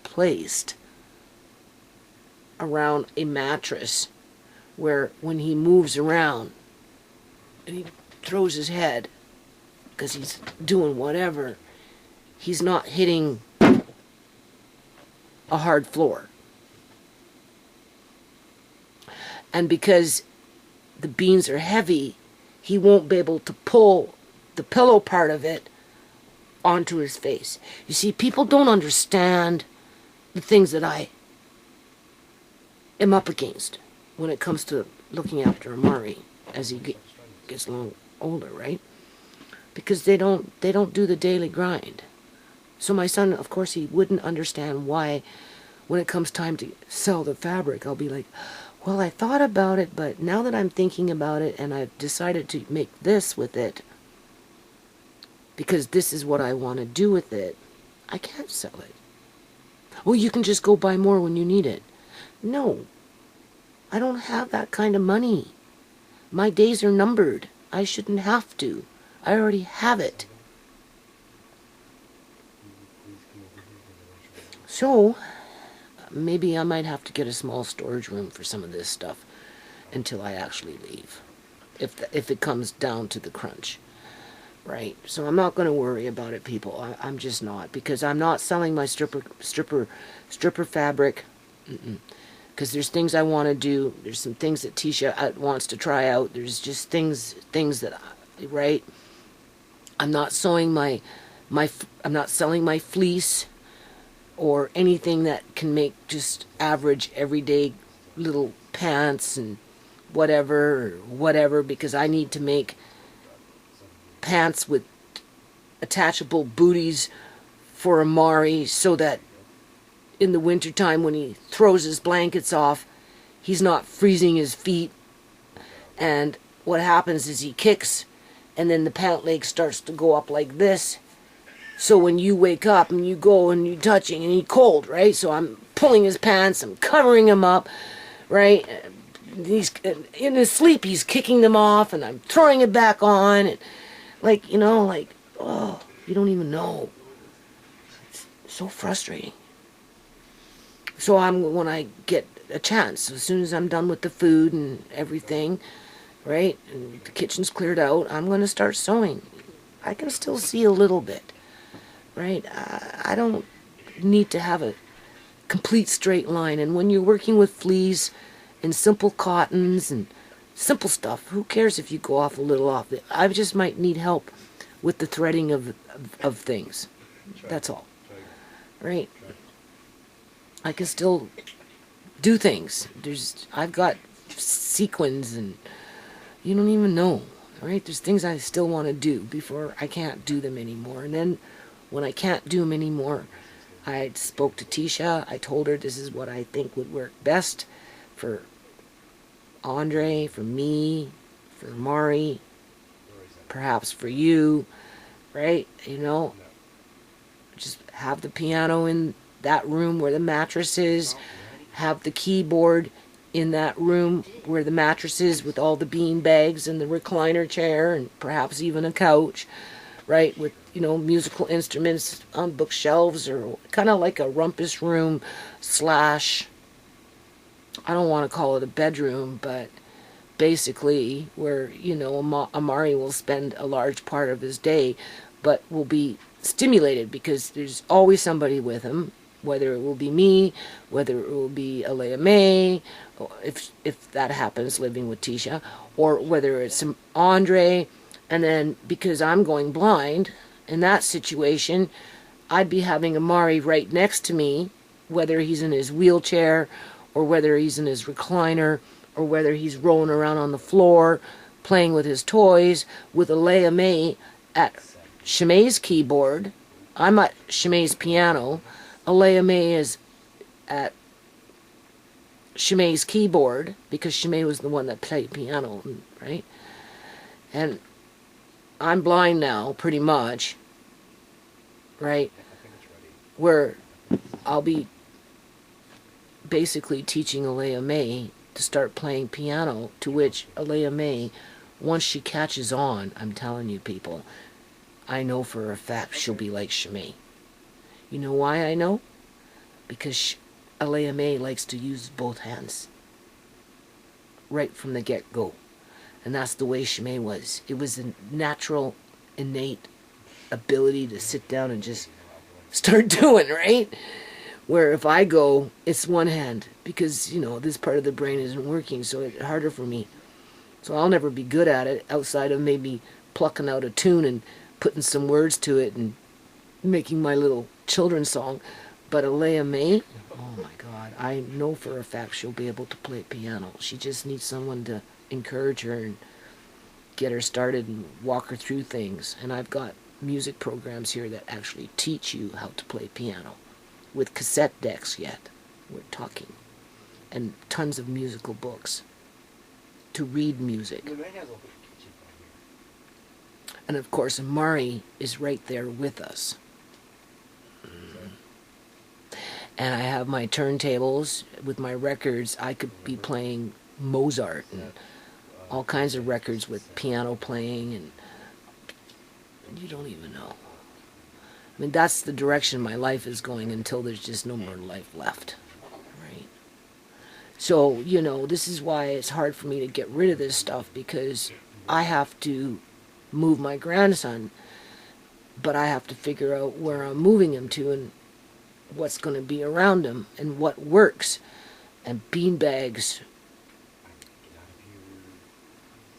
placed around a mattress, where when he moves around and he throws his head because he's doing whatever, he's not hitting a hard floor. And because the beans are heavy, he won't be able to pull the pillow part of it onto his face. You see, people don't understand the things that I am up against when it comes to looking after Amari as he gets older, right? Because they don't do the daily grind. So my son, of course, he wouldn't understand why when it comes time to sell the fabric, I'll be like, well, I thought about it, but now that I'm thinking about it and I've decided to make this with it, because this is what I want to do with it, I can't sell it. Well, you can just go buy more when you need it. No, I don't have that kind of money. My days are numbered. I shouldn't have to. I already have it. So, maybe I might have to get a small storage room for some of this stuff until I actually leave, if it comes down to the crunch, right? So I'm not going to worry about it, people. I'm just not, because I'm not selling my stripper fabric, because there's things I want to do. There's some things that Tisha wants to try out. There's just things that, right? I'm not sewing I'm not selling my fleece or anything that can make just average everyday little pants and whatever, because I need to make pants with attachable booties for Amari so that in the wintertime when he throws his blankets off, he's not freezing his feet. And what happens is he kicks and then the pant leg starts to go up like this. So when you wake up and you go and you're touching and he's cold, right? So I'm pulling his pants, I'm covering him up, right? He's in his sleep, he's kicking them off, and I'm throwing it back on, and oh, you don't even know. It's so frustrating. So when I get a chance, as soon as I'm done with the food and everything, right, and the kitchen's cleared out, I'm going to start sewing. I can still see a little bit. Right? I don't need to have a complete straight line. And when you're working with fleece and simple cottons and simple stuff, who cares if you go off a little off? I just might need help with the threading of things. That's all. Right? I can still do things. I've got sequins and you don't even know. Right? There's things I still want to do before I can't do them anymore. And then when I can't do them anymore, I spoke to Tisha. I told her this is what I think would work best for Andre, for me, for Mari, perhaps for you, right? Just have the piano in that room where the mattress is, have the keyboard in that room where the mattress is with all the bean bags and the recliner chair and perhaps even a couch, right, with musical instruments on bookshelves, or kind of like a rumpus room / I don't want to call it a bedroom, but basically where Amari will spend a large part of his day, but will be stimulated because there's always somebody with him, whether it will be me, whether it will be Alea May, if that happens, living with Tisha, or whether it's Andre. And then because I'm going blind in that situation, I'd be having Amari right next to me, whether he's in his wheelchair or whether he's in his recliner or whether he's rolling around on the floor playing with his toys, with Alea May at Shimei's keyboard. I'm at Shimei's piano. Alea May is at Shimei's keyboard because Shimei was the one that played piano, right? And I'm blind now, pretty much, right? Where I'll be basically teaching Alea May to start playing piano, to which Alea May, once she catches on, I'm telling you people, I know for a fact she'll be like Shimei. You know why I know? Because Alea May likes to use both hands right from the get-go. And that's the way Shimei was. It was a natural, innate ability to sit down and just start doing, right? Where if I go, it's one hand because, you know, this part of the brain isn't working, so it's harder for me. So I'll never be good at it outside of maybe plucking out a tune and putting some words to it and making my little children's song. But Alea May, oh my God, I know for a fact she'll be able to play piano. She just needs someone to encourage her and get her started and walk her through things. And I've got music programs here that actually teach you how to play piano with cassette decks yet. We're talking. And tons of musical books to read music. And of course, Amari is right there with us. And I have my turntables with my records. I could be playing Mozart and all kinds of records with piano playing, and you don't even know. I mean, that's the direction my life is going until there's just no more life left, right? So, you know, this is why it's hard for me to get rid of this stuff, because I have to move my grandson, but I have to figure out where I'm moving him to and what's going to be around him and what works. And beanbags,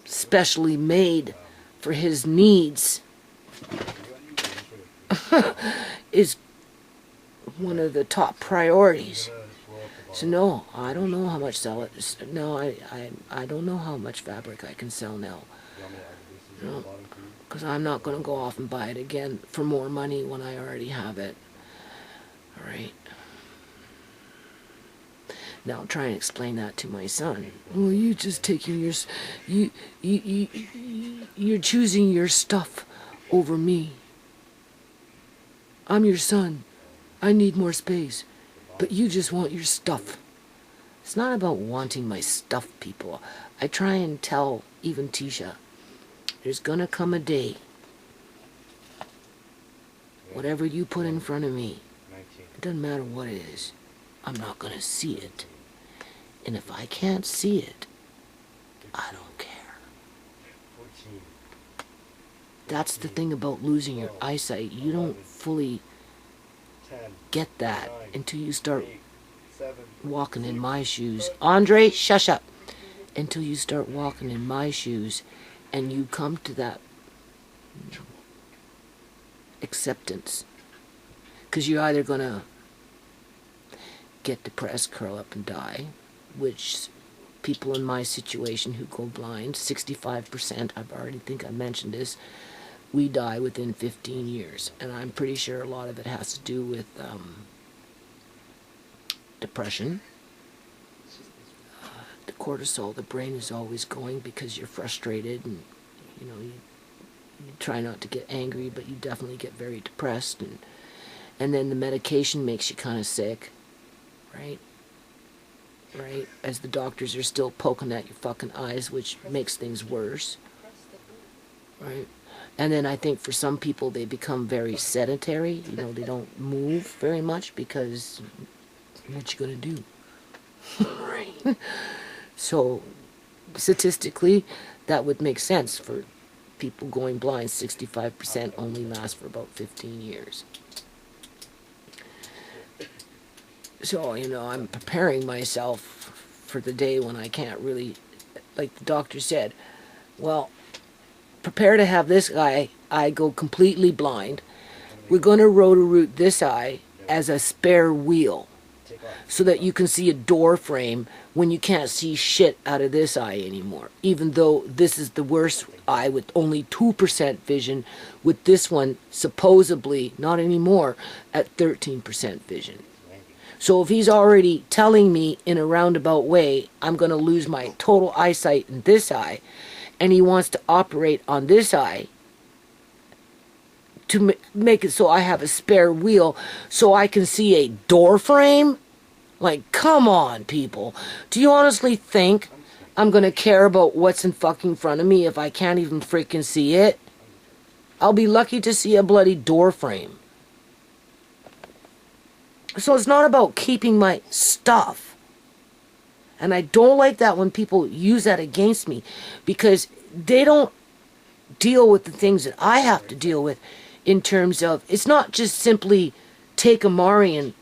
specially made for his needs, is one of the top priorities. So no, I don't know how much sell it. No, I don't know how much fabric I can sell now. No, because I'm not going to go off and buy it again for more money when I already have it. All right. Now try and explain that to my son. Well, you just taking your, you're choosing your stuff over me. I'm your son. I need more space. But you just want your stuff. It's not about wanting my stuff, people. I try and tell even Tisha, there's gonna come a day, whatever you put in front of me, it doesn't matter what it is, I'm not gonna see it. And if I can't see it, I don't care. That's the thing about losing your eyesight. You don't fully get that until you start walking in my shoes. Andre, shush up. Until you start walking in my shoes and you come to that acceptance. Because you're either going to get depressed, curl up and die, which people in my situation who go blind, 65%, I already think I mentioned this, we die within 15 years. And I'm pretty sure a lot of it has to do with depression. The cortisol, the brain is always going because you're frustrated, and you know, you try not to get angry, but you definitely get very depressed, and then the medication makes you kind of sick, right? Right? As the doctors are still poking at your fucking eyes, which makes things worse, right? And then I think for some people they become very sedentary, you know, they don't move very much because what you gonna do? Right? So statistically that would make sense for people going blind. 65% only last for about 15 years. So, you know, I'm preparing myself for the day when I can't really, like the doctor said, well, prepare to have this eye go completely blind. We're going to rotor-root this eye as a spare wheel so that you can see a door frame when you can't see shit out of this eye anymore. Even though this is the worst eye with only 2% vision, with this one supposedly, not anymore, at 13% vision. So if he's already telling me in a roundabout way I'm going to lose my total eyesight in this eye, and he wants to operate on this eye to make it so I have a spare wheel so I can see a door frame? Like, come on, people. Do you honestly think I'm going to care about what's in fucking front of me if I can't even freaking see it? I'll be lucky to see a bloody door frame. So it's not about keeping my stuff. And I don't like that when people use that against me, because they don't deal with the things that I have to deal with in terms of, it's not just simply take Amari and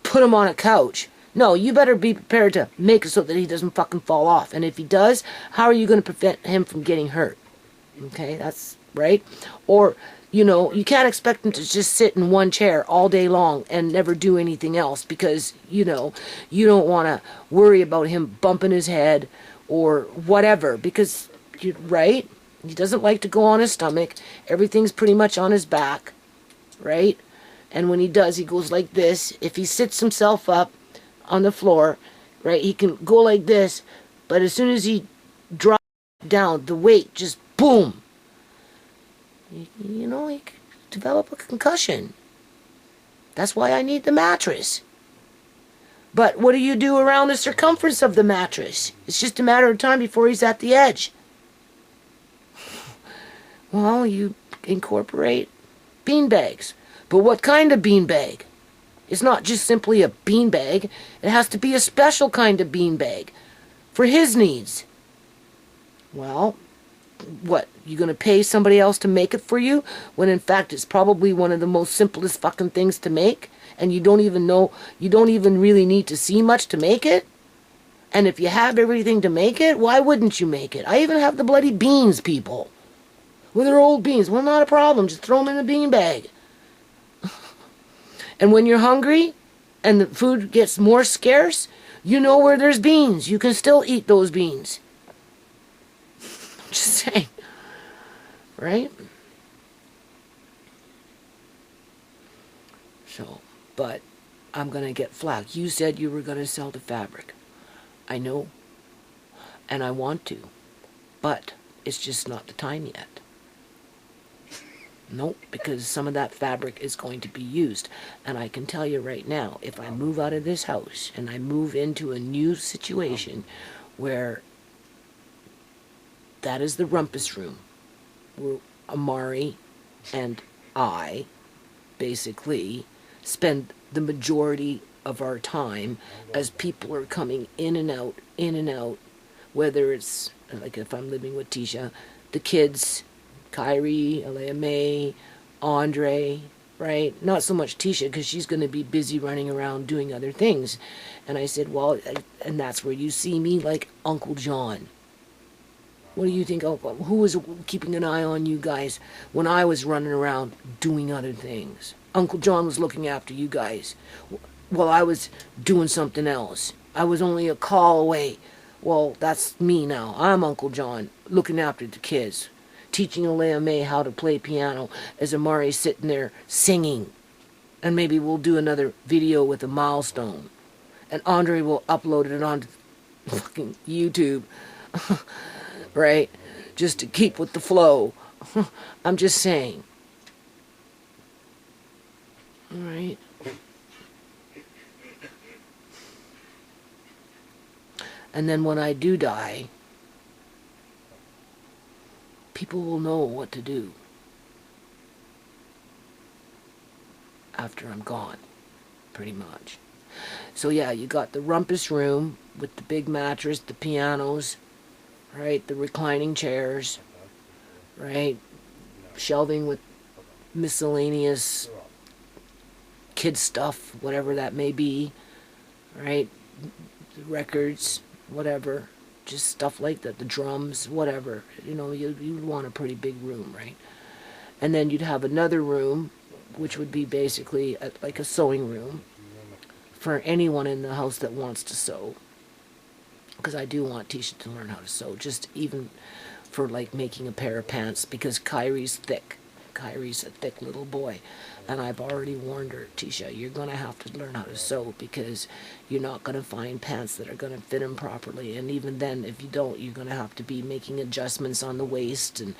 put him on a couch. No, you better be prepared to make it so that he doesn't fucking fall off. And if he does, how are you going to prevent him from getting hurt? Okay, that's right. Or, you know, you can't expect him to just sit in one chair all day long and never do anything else, because, you know, you don't want to worry about him bumping his head or whatever, because, right? He doesn't like to go on his stomach. Everything's pretty much on his back, right? And when he does, he goes like this. If he sits himself up on the floor, right, he can go like this, but as soon as he drops down, the weight just boom. You know, he could develop a concussion. That's why I need the mattress. But what do you do around the circumference of the mattress? It's just a matter of time before he's at the edge. Well, you incorporate bean bags. But what kind of bean bag? It's not just simply a bean bag. It has to be a special kind of bean bag for his needs. Well, what? You going to pay somebody else to make it for you when in fact it's probably one of the most simplest fucking things to make, and you don't even know, you don't even really need to see much to make it? And if you have everything to make it, why wouldn't you make it? I even have the bloody beans, people. Well, they're old beans. Well, not a problem. Just throw them in the bean bag. And when you're hungry and the food gets more scarce, you know where there's beans. You can still eat those beans. Just saying. Right? So, but I'm going to get flack. You said you were going to sell the fabric. I know. And I want to. But it's just not the time yet. Nope, because some of that fabric is going to be used. And I can tell you right now, if I move out of this house and I move into a new situation where that is the rumpus room, where Amari and I basically spend the majority of our time as people are coming in and out, whether it's, like if I'm living with Tisha, the kids, Kyrie, Alea May, Andre, right? Not so much Tisha, because she's going to be busy running around doing other things. And I said, well, and that's where you see me like Uncle John. What do you think? Oh, who was keeping an eye on you guys when I was running around doing other things? Uncle John was looking after you guys while I was doing something else. I was only a call away. Well, that's me now. I'm Uncle John, looking after the kids, teaching Alea May how to play piano as Amari's sitting there singing. And maybe we'll do another video with a Milestone. And Andre will upload it onto fucking YouTube. Right? Just to keep with the flow. I'm just saying. Alright. And then when I do die, people will know what to do after I'm gone, pretty much. So yeah, you got the rumpus room with the big mattress, the pianos, right, the reclining chairs, right, shelving with miscellaneous kid stuff, whatever that may be, right, records, whatever, just stuff like that, the drums, whatever. You know, you'd want a pretty big room, right? And then you'd have another room, which would be basically like a sewing room for anyone in the house that wants to sew. Because I do want Tisha to learn how to sew, just even for like making a pair of pants, because Kyrie's thick. Kyrie's a thick little boy. And I've already warned her, Tisha, you're going to have to learn how to sew, because you're not going to find pants that are going to fit him properly. And even then, if you don't, you're going to have to be making adjustments on the waist. And,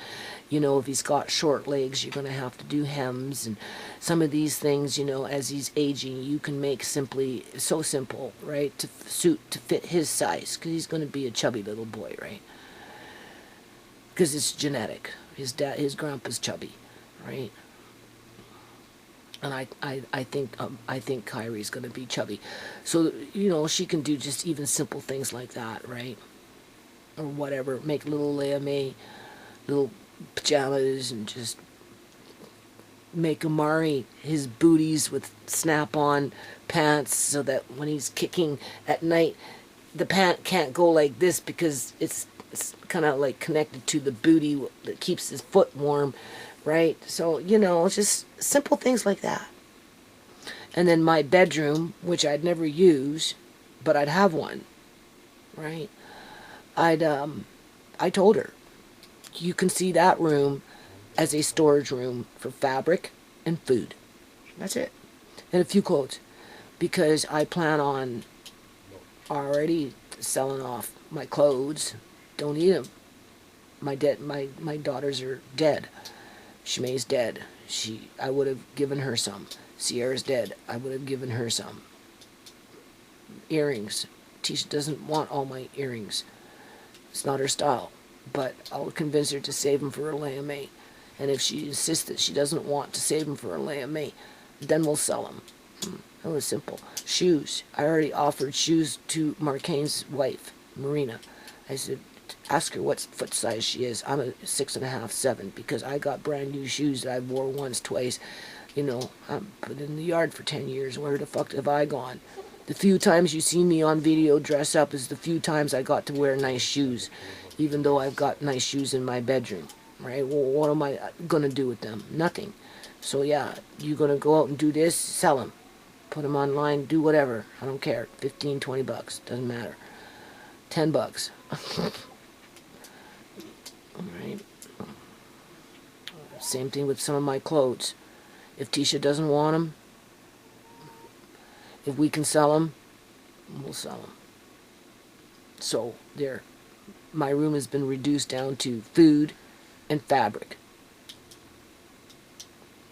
you know, if he's got short legs, you're going to have to do hems. And some of these things, you know, as he's aging, you can make so simple, right, to fit his size, because he's going to be a chubby little boy, right? Because it's genetic. His grandpa's chubby, right? And I think Kyrie's going to be chubby. So, you know, she can do just even simple things like that, right? Or whatever. Make little Leia little pajamas, and just make Amari his booties with snap-on pants, so that when he's kicking at night, the pant can't go like this, because it's kind of like connected to the booty that keeps his foot warm. Right? So, you know, just simple things like that. And then my bedroom, which I'd never use, but I'd have one, right? I told her, you can see that room as a storage room for fabric and food. That's it. And a few clothes. Because I plan on already selling off my clothes. Don't need them. My daughters are dead. Shmei's dead. I would have given her some. Sierra's dead. I would have given her some. Earrings. Tisha doesn't want all my earrings. It's not her style. But I'll convince her to save them for her Leia May. And if she insists that she doesn't want to save them for her Leia May, then we'll sell them. That was simple. Shoes. I already offered shoes to Marcane's wife, Marina. I said, ask her what foot size she is. I'm a 6.5, 7, because I got brand new shoes that I wore once, twice. You know, I'm put in the yard for 10 years. Where the fuck have I gone? The few times you see me on video dress up is the few times I got to wear nice shoes, even though I've got nice shoes in my bedroom, right? Well, what am I going to do with them? Nothing. So yeah, you're going to go out and do this, sell them. Put them online, do whatever. I don't care. 15, 20 bucks. Doesn't matter. 10 bucks. Alright. Same thing with some of my clothes. If Tisha doesn't want them, if we can sell them, we'll sell them. So, there. My room has been reduced down to food and fabric.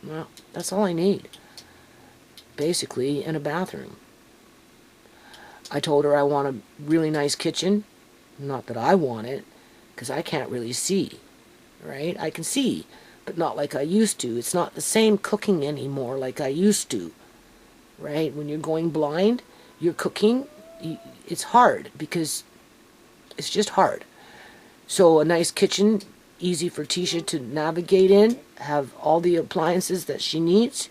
Well, that's all I need. Basically, and a bathroom. I told her I want a really nice kitchen. Not that I want it, because I can't really see, right? I can see, but not like I used to. It's not the same cooking anymore like I used to, right? When you're going blind, you're cooking, it's hard, because it's just hard. So a nice kitchen, easy for Tisha to navigate in, have all the appliances that she needs,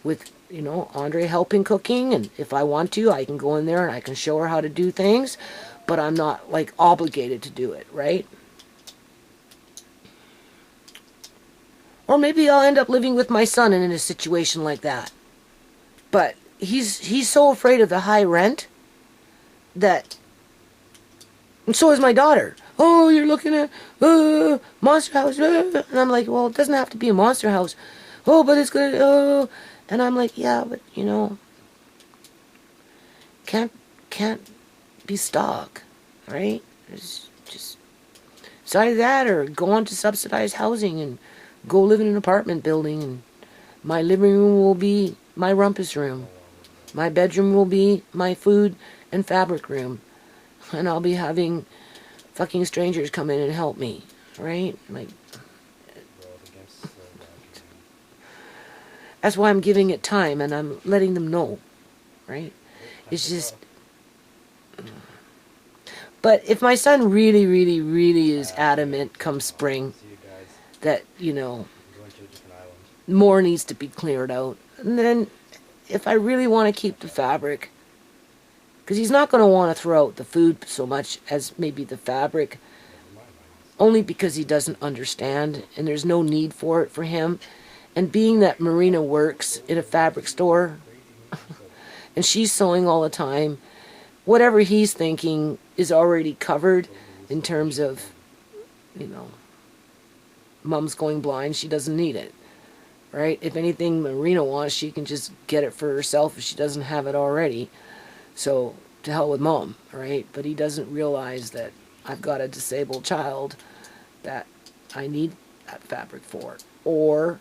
with, you know, Andre helping cooking, and if I want to, I can go in there and I can show her how to do things, but I'm not, like, obligated to do it, right? Or maybe I'll end up living with my son in a situation like that. But he's so afraid of the high rent that... And so is my daughter. Oh, you're looking at monster house. And I'm like, well, it doesn't have to be a monster house. Oh, but it's going to... And I'm like, yeah, but, you know... Can't be stock, right? It's just... It's either that or go on to subsidized housing and go live in an apartment building, and my living room will be my rumpus room. My bedroom will be my food and fabric room. And I'll be having fucking strangers come in and help me, right? Like, that's why I'm giving it time, and I'm letting them know, right? It's just... But if my son really, really, really is adamant come spring that, you know, more needs to be cleared out, and then if I really want to keep the fabric, Because he's not going to want to throw out the food so much as maybe the fabric, only because he doesn't understand, and there's no need for it for him. And being that Marina works in a fabric store, and she's sewing all the time, whatever he's thinking is already covered in terms of, you know, Mom's going blind, she doesn't need it, right? If anything Marina wants, she can just get it for herself if she doesn't have it already. So, to hell with Mom, right? But he doesn't realize that I've got a disabled child that I need that fabric for. Or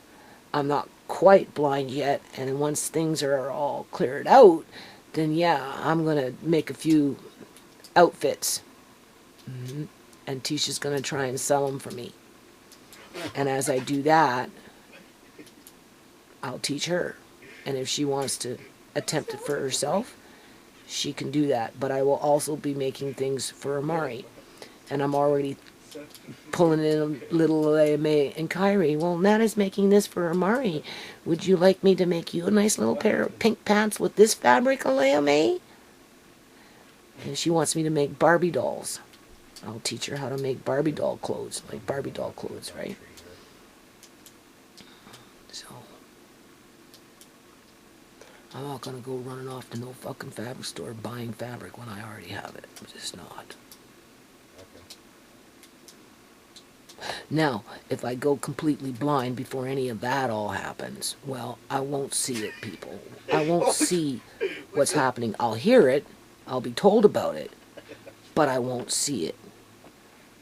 I'm not quite blind yet, and once things are all cleared out, then yeah, I'm going to make a few outfits. And Tisha's going to try and sell them for me. And as I do that, I'll teach her. And if she wants to attempt it for herself, she can do that. But I will also be making things for Amari. And I'm already pulling in a little May and Kyrie. Well, Nana's making this for Amari. Would you like me to make you a nice little pair of pink pants with this fabric, May? And she wants me to make Barbie dolls. I'll teach her how to make Barbie doll clothes, like Barbie doll clothes, right? So, I'm not going to go running off to no fucking fabric store buying fabric when I already have it. I'm just not. Now, if I go completely blind before any of that all happens, well, I won't see it, people. I won't see what's happening. I'll hear it. I'll be told about it. But I won't see it.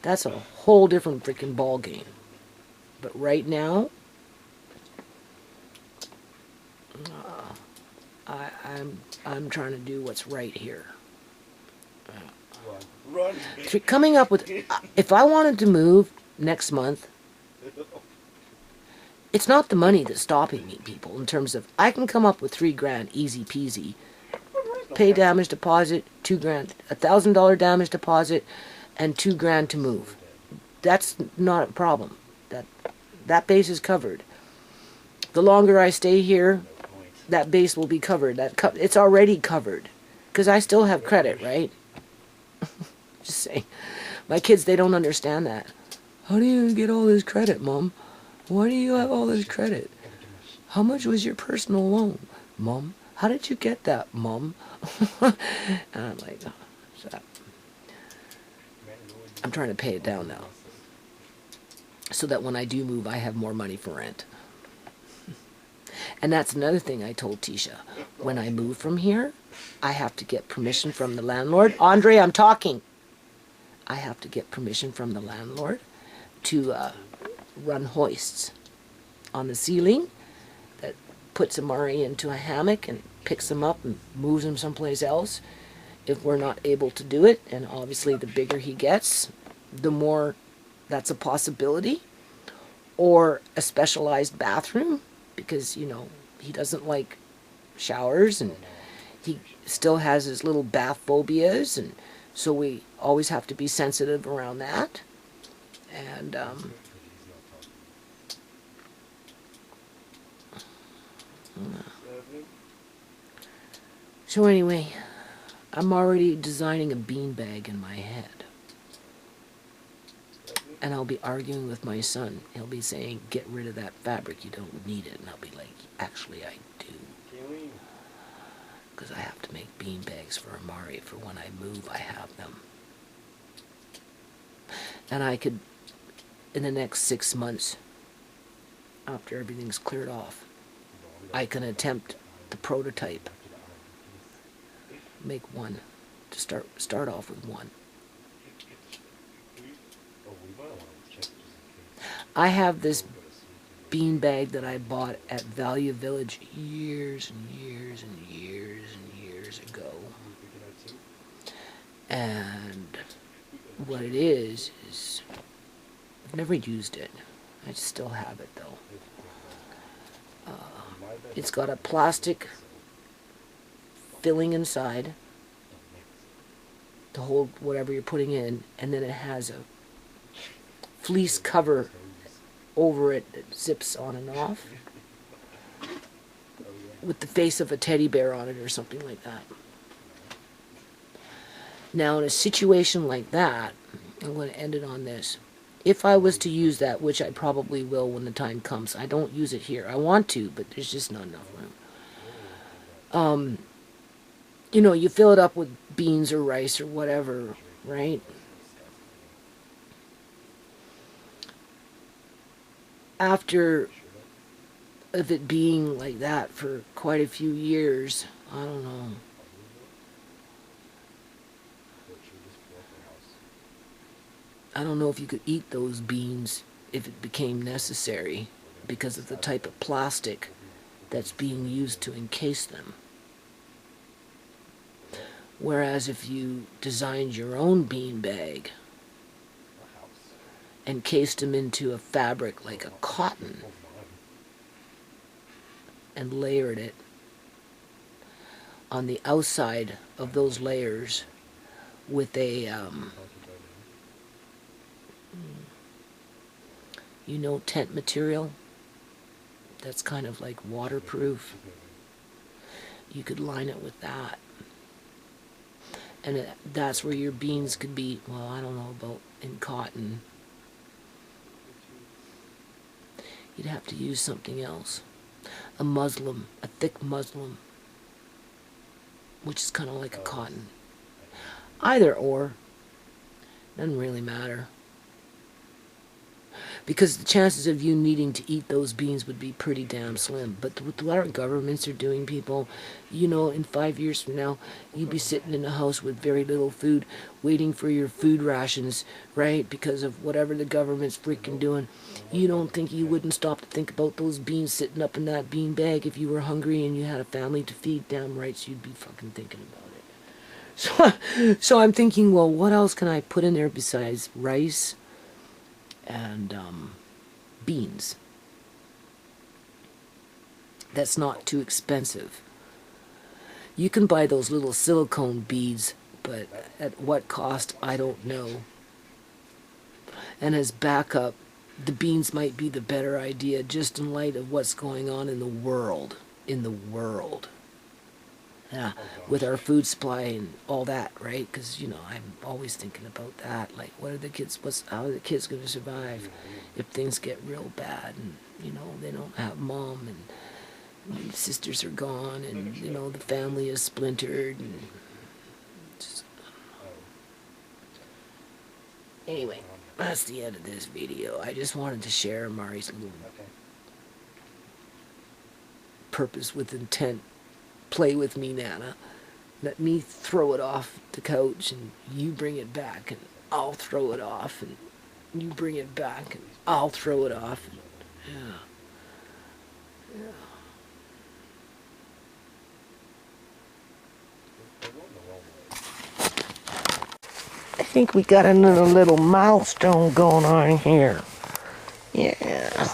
That's a whole different freaking ball game. But right now, I'm trying to do what's right here. Run. Coming up with, if I wanted to move next month, it's not the money that's stopping me, people, in terms of, I can come up with $3,000 easy peasy. Pay damage deposit, $2,000, $1,000 damage deposit, and $2,000 to move. That's not a problem. That base is covered. The longer I stay here, that base will be covered. It's already covered, because I still have credit, right? Just saying. My kids, they don't understand that. How do you get all this credit, Mom? Why do you have all this credit? How much was your personal loan, Mom? How did you get that, Mom? And I'm like, oh, shut up. I'm trying to pay it down now, so that when I do move, I have more money for rent. And that's another thing I told Tisha. When I move from here, I have to get permission from the landlord. Andre, I'm talking. I have to get permission from the landlord to run hoists on the ceiling that puts Amari into a hammock and picks him up and moves him someplace else if we're not able to do it. And obviously the bigger he gets, the more that's a possibility. Or a specialized bathroom, because, you know, he doesn't like showers and he still has his little bath phobias, and so we always have to be sensitive around that. And so anyway, I'm already designing a beanbag in my head. And I'll be arguing with my son. He'll be saying, get rid of that fabric, you don't need it. And I'll be like, actually I do. Because I have to make beanbags for Amari, for when I move I have them. And I could, in the next 6 months, after everything's cleared off, I can attempt the prototype. Make one, to start off with one. I have this beanbag that I bought at Value Village years and years and years and years ago. And what it is I've never used it. I still have it though. It's got a plastic filling inside to hold whatever you're putting in, and then it has a fleece cover over it that zips on and off with the face of a teddy bear on it or something like that. Now, in a situation like that, I'm going to end it on this. If I was to use that, which I probably will when the time comes, I don't use it here. I want to, but there's just not enough room. You know, you fill it up with beans or rice or whatever, right? After of it being like that for quite a few years, I don't know. I don't know if you could eat those beans if it became necessary because of the type of plastic that's being used to encase them. Whereas if you designed your own bean bag and cased them into a fabric like a cotton and layered it, on the outside of those layers with a, you know, tent material that's kind of like waterproof, you could line it with that. And that's where your beans could be, well, I don't know about in cotton. You'd have to use something else. A muslin, a thick muslin, which is kind of like a cotton. Either or, doesn't really matter. Because the chances of you needing to eat those beans would be pretty damn slim. But with what our governments are doing, people, you know, in 5 years from now, you'd be sitting in a house with very little food, waiting for your food rations, right? Because of whatever the government's freaking doing. You don't think you wouldn't stop to think about those beans sitting up in that bean bag if you were hungry and you had a family to feed? Damn right, you'd be fucking thinking about it. So I'm thinking, well, what else can I put in there besides rice and beans that's not too expensive? You can buy those little silicone beads, but at what cost, I don't know. And as backup, the beans might be the better idea, just in light of what's going on in the world. Yeah, with our food supply and all that, right? Because, you know, I'm always thinking about that. Like, how are the kids going to survive if things get real bad and, you know, they don't have mom and sisters are gone and, you know, the family is splintered and just, anyway, that's the end of this video. I just wanted to share Mari's little purpose with intent. Play with me, Nana. Let me throw it off the couch and you bring it back and I'll throw it off and you bring it back and I'll throw it off. And, yeah. I think we got another little milestone going on here. Yeah.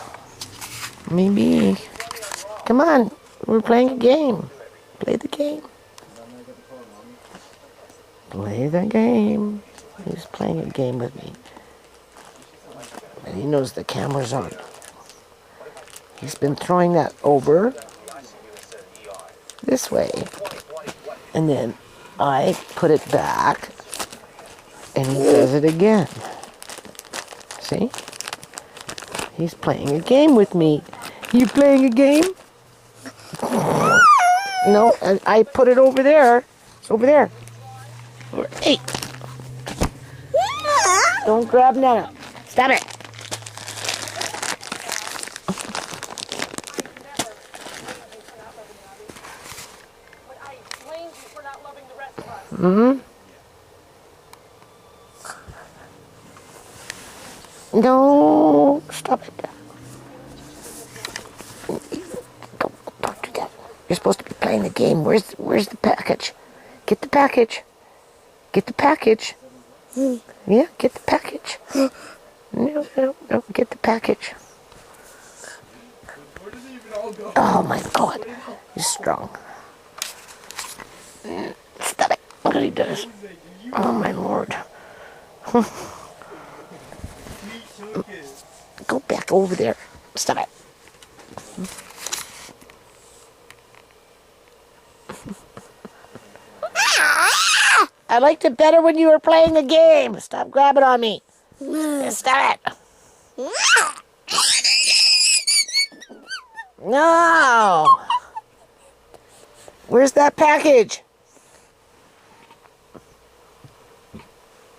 Maybe. Come on. We're playing a game. Play the game. Play the game. He's playing a game with me. And he knows the camera's on. He's been throwing that over this way. And then I put it back. And he does it again. See? He's playing a game with me. You playing a game? No, I put it over there. It's over there. Hey! Don't grab Nana. Stop it. Mm-hmm. No, stop it. Don't do that. You're supposed to be playing the game. Where's the package? Get the package. Get the package. Yeah, get the package. No, get the package. Oh my God, he's strong. Stop it. Look what he does. Oh my Lord. Go back over there. Stop it. I liked it better when you were playing a game. Stop grabbing on me. Stop it. No. Where's that package?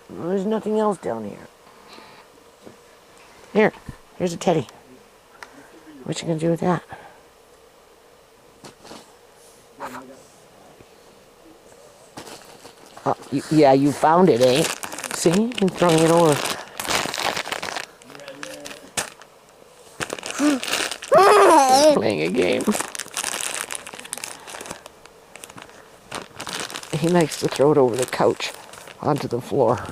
There's nothing else down here. Here's a teddy. What you gonna do with that? Oh, yeah, you found it, eh? See? I'm throwing it over. Playing a game. He likes to throw it over the couch onto the floor.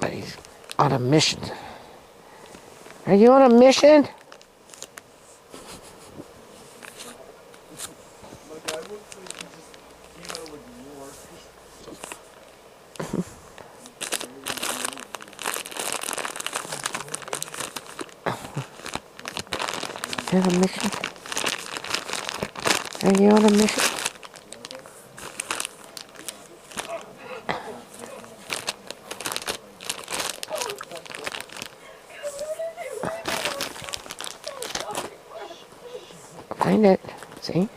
But he's on a mission. Are you on a mission? You on a mission? Are you on a mission? Find it. See?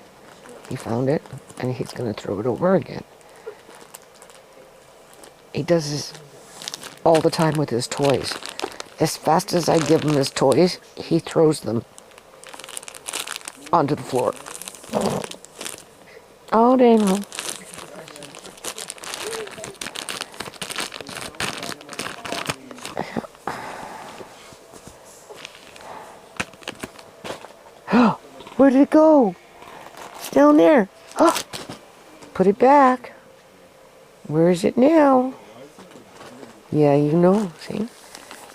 He found it, and he's going to throw it over again. He does this all the time with his toys. As fast as I give him his toys, he throws them onto the floor. Oh, Daniel. Where did it go? It's down there. Oh, put it back. Where is it now? Yeah, you know. See?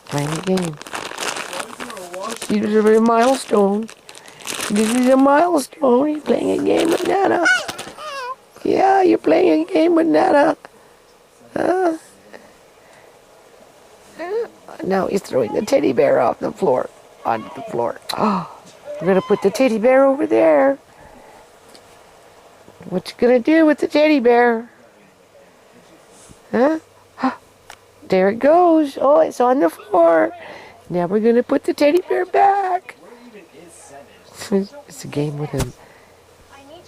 Playing the game. This is a milestone. This is a milestone. You're playing a game with Nana. Yeah, you're playing a game with Nana. Now he's throwing the teddy bear off the floor. Onto the floor. Oh, we're going to put the teddy bear over there. What you going to do with the teddy bear? Huh? There it goes. Oh, it's on the floor. Now we're going to put the teddy bear back. It's a game with him.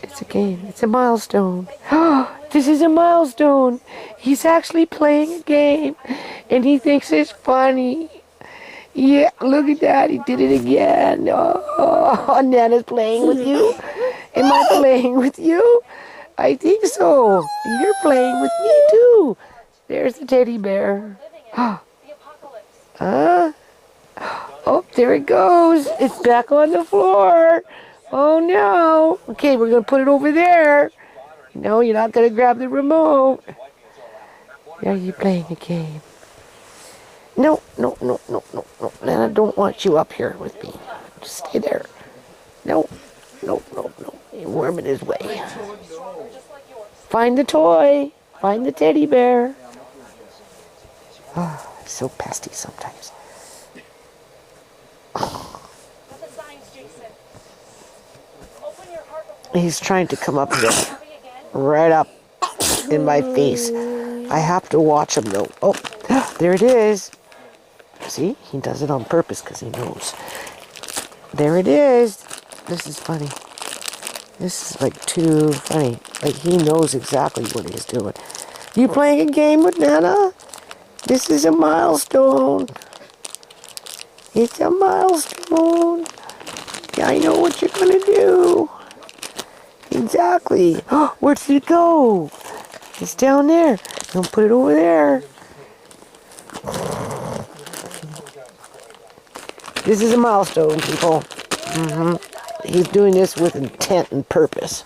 It's a game. It's a milestone. This is a milestone. He's actually playing a game. And he thinks it's funny. Yeah, look at that. He did it again. Oh, Nana's playing with you. Am I playing with you? I think so. You're playing with me too. There's the teddy bear. Oh, there it goes. It's back on the floor. Oh, no. Okay, we're going to put it over there. No, you're not going to grab the remote. Are you playing a game? No. Nana, I don't want you up here with me. Just stay there. No. You're worming his way. Find the toy. Find the teddy bear. Oh, so pesty sometimes. He's trying to come up here. Right up in my face. I have to watch him though. Oh, there it is. See? He does it on purpose because he knows. There it is. This is funny. This is like too funny. Like he knows exactly what he's doing. You playing a game with Nana? This is a milestone. It's a milestone. Yeah, I know what you're going to do. Exactly. Oh, where did it go? It's down there. Don't put it over there. This is a milestone, people. He's doing this with intent and purpose.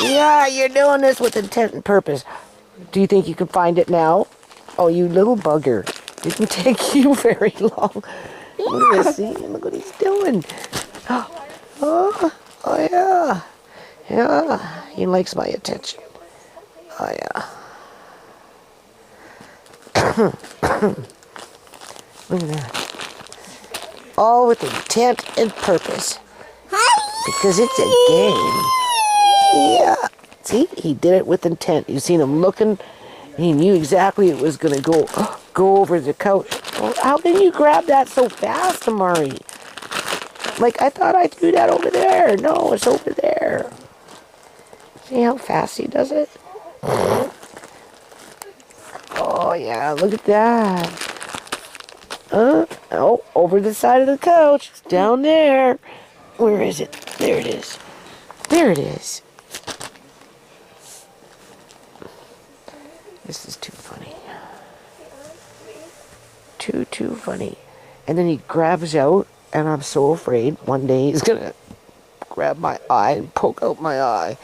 Yeah, you're doing this with intent and purpose. Do you think you can find it now? Oh, you little bugger. Didn't take you very long. Look at this, see? Look what he's doing. Oh, yeah. Yeah, he likes my attention. Oh, yeah. Look at that. All with intent and purpose. Because it's a game. Yeah, See, he did it with intent. You seen him looking. He knew exactly it was going to go over the couch. Well, how can you grab that so fast, Amari? Like, I thought I threw that over there. No, it's over there. See how fast he does it? Oh, yeah, look at that. Oh, over the side of the couch. It's down there. Where is it? There it is. There it is. This is too funny. Too funny. And then he grabs out, and I'm so afraid one day he's gonna grab my eye and poke out my eye,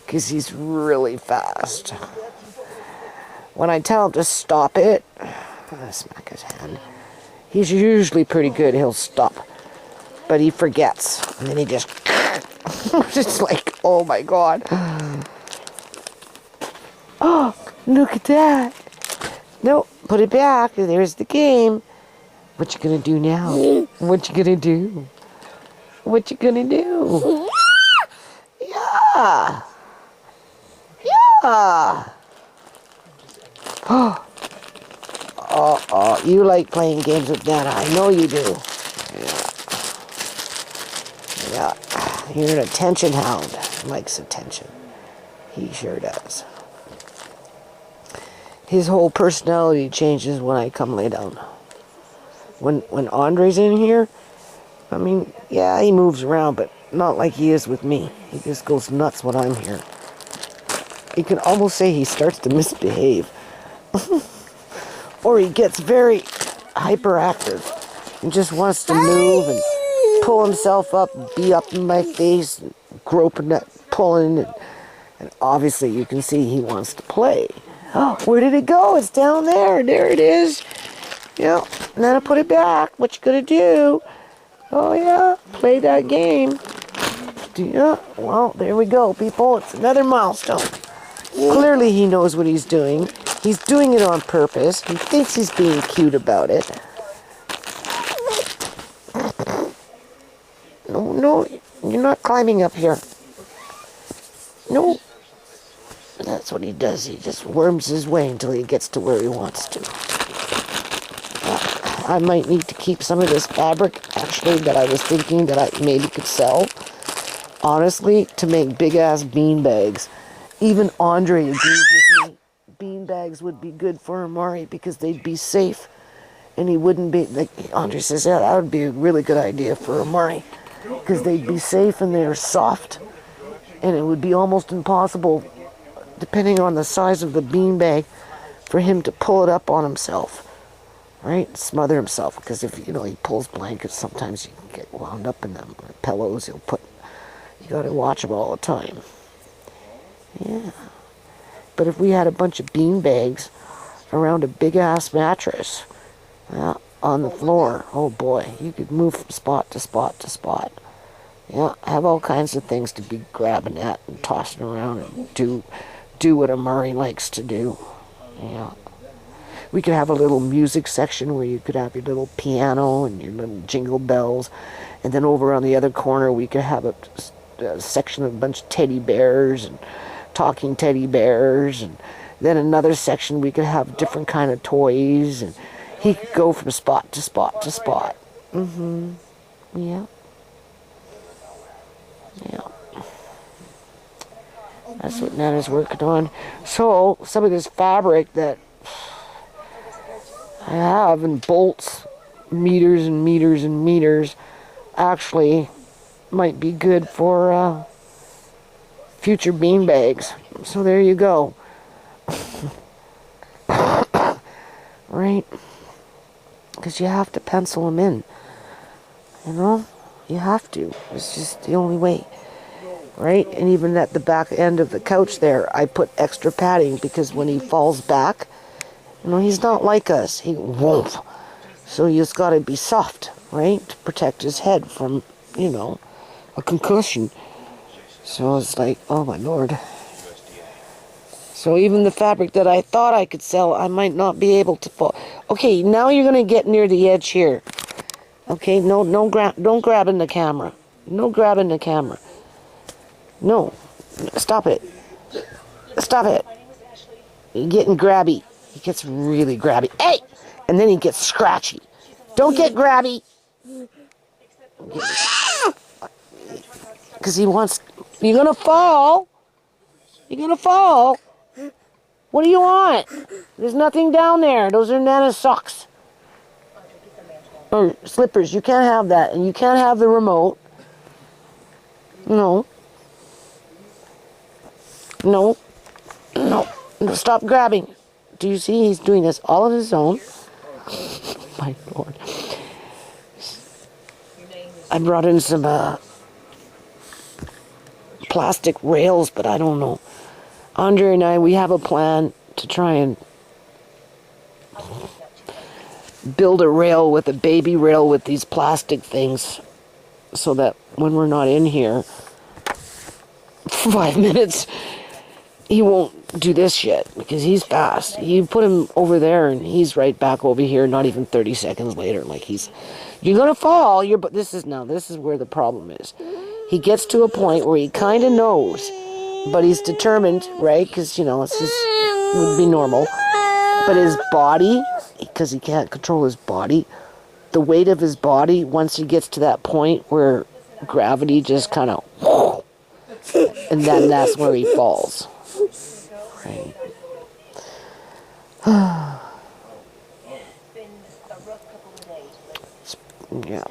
because he's really fast. When I tell him to stop it, I smack his hand. He's usually pretty good. He'll stop. But he forgets. And then he just... It's like, oh my God. Oh, look at that. No, put it back. There's the game. What you gonna do now? What you gonna do? What you gonna do? Yeah. Yeah. Oh, you like playing games with Nana. I know you do. Yeah. You're an attention hound. He likes attention. He sure does. His whole personality changes when I come lay down. When Andre's in here, I mean, yeah, he moves around, but not like he is with me. He just goes nuts when I'm here. You can almost say he starts to misbehave. Or he gets very hyperactive and just wants to move and pull himself up, be up in my face, and groping that, pulling, and obviously you can see he wants to play. Oh, where did it go? It's down there. There it is. Yeah, and then I put it back. What you gonna do? Oh yeah, play that game. Yeah, well, there we go, people. It's another milestone. Clearly he knows what he's doing. He's doing it on purpose. He thinks he's being cute about it. No, you're not climbing up here. No. That's what he does. He just worms his way until he gets to where he wants to. I might need to keep some of this fabric, actually, that I was thinking that I maybe could sell. Honestly, to make big-ass bean bags. Even Andre agrees with me. Bean bags would be good for Amari because they'd be safe. And he wouldn't be, like Andre says, yeah, that would be a really good idea for Amari. Because they'd be safe and they're soft. And it would be almost impossible, depending on the size of the bean bag, for him to pull it up on himself. Right? Smother himself. Because if, you know, he pulls blankets, sometimes you can get wound up in them. Or pillows he'll put. You gotta watch him all the time. Yeah. But if we had a bunch of bean bags around a big-ass mattress on the floor, oh boy, you could move from spot to spot to spot. Yeah, have all kinds of things to be grabbing at and tossing around and do what Amari likes to do. Yeah. We could have a little music section where you could have your little piano and your little jingle bells. And then over on the other corner we could have a section of a bunch of teddy bears and talking teddy bears, and then another section we could have different kind of toys, and he could go from spot to spot to spot. Yeah. That's what Nana's working on. So some of this fabric that I have in bolts, meters and meters and meters, actually might be good for future bean bags. So there you go. Right? Because you have to pencil them in. You know? You have to. It's just the only way. Right? And even at the back end of the couch there, I put extra padding because when he falls back, you know, he's not like us. He won't. So you just got to be soft, right? To protect his head from, you know, a concussion. So it's like, oh my Lord. So even the fabric that I thought I could sell, I might not be able to fall. Okay, now you're going to get near the edge here. Okay, don't grab in the camera. No grabbing the camera. No, stop it. Stop it. You're getting grabby. He gets really grabby. Hey! And then he gets scratchy. Don't get grabby. Because he wants... You're going to fall. You're going to fall. What do you want? There's nothing down there. Those are Nana's socks. Or slippers. You can't have that. And you can't have the remote. No. No. No. No. Stop grabbing. Do you see? He's doing this all on his own. My Lord. I brought in some plastic rails, but I don't know. Andre and I, we have a plan to try and build a rail with a baby rail with these plastic things so that when we're not in here for 5 minutes, he won't do this shit because he's fast. You put him over there and he's right back over here not even 30 seconds later. Like you're going to fall. But this is where the problem is. He gets to a point where he kind of knows, but he's determined, right? Because, it's just would be normal. But his body, because he can't control his body, the weight of his body, once he gets to that point where gravity just kind of, and then that's where he falls. Right. Yeah.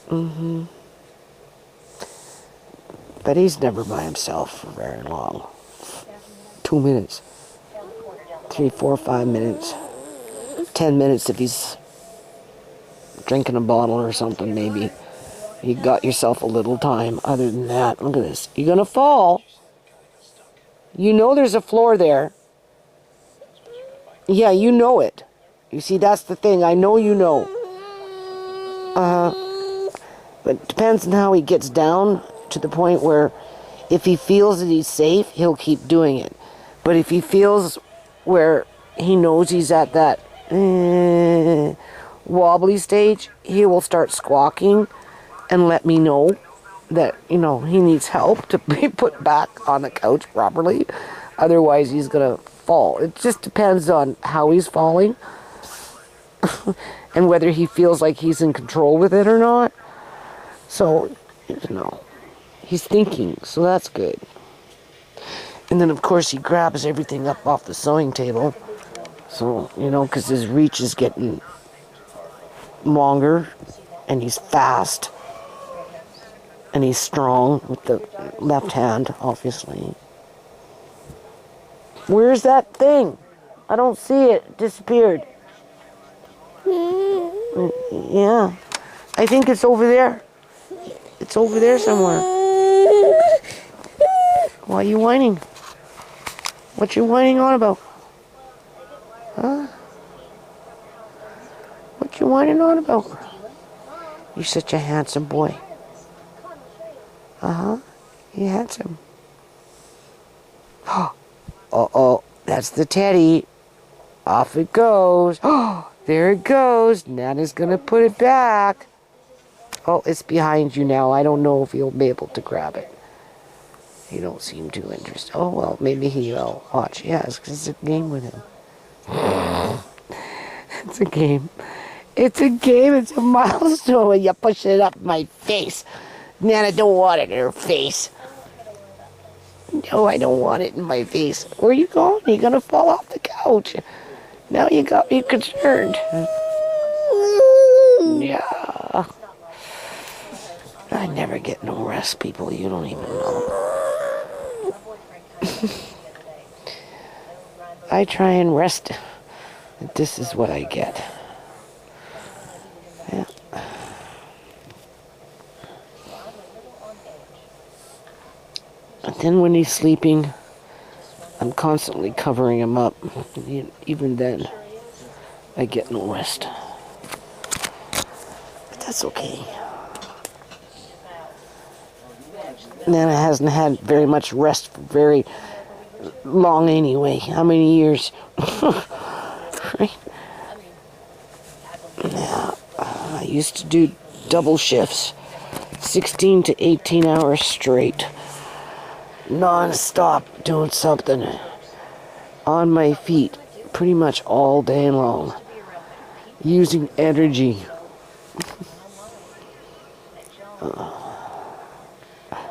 Mm-hmm. But he's never by himself for very long. 2 minutes. 3, 4, 5 minutes. 10 minutes if he's drinking a bottle or something, maybe. You got yourself a little time. Other than that, look at this. You're going to fall. You know there's a floor there. Yeah, you know it. You see, that's the thing. I know you know. But it depends on how he gets down to the point where if he feels that he's safe, he'll keep doing it. But if he feels where he knows he's at that wobbly stage, he will start squawking and let me know that, he needs help to be put back on the couch properly. Otherwise, he's going to fall. It just depends on how he's falling and whether he feels like he's in control with it or not. So, he's thinking, so that's good. And then, of course, he grabs everything up off the sewing table. So, because his reach is getting longer, and he's fast, and he's strong with the left hand, obviously. Where's that thing? I don't see it. It disappeared. Yeah. I think it's over there. It's over there somewhere. Why are you whining? What you whining on about? Huh? What you whining on about? You're such a handsome boy. Uh-huh. You're handsome. Uh-oh. That's the teddy. Off it goes. Oh, there it goes. Nana's gonna put it back. Oh, it's behind you now. I don't know if you'll be able to grab it. You don't seem too interested. Oh, well, maybe he will. Watch. Yeah, it's a game with him. It's a game. It's a game. It's a milestone when you push it up my face. Nana don't want it in her face. No, I don't want it in my face. Where are you going? You're going to fall off the couch. Now you got me concerned. Yeah. I never get no rest, people. You don't even know. I try and rest. This is what I get. Yeah. And then when he's sleeping, I'm constantly covering him up. Even then, I get no rest. But that's okay. Nana hasn't had very much rest for very long anyway. How many years? Right? Yeah, I used to do double shifts, 16 to 18 hours straight. non-stop doing something on my feet pretty much all day long, using energy.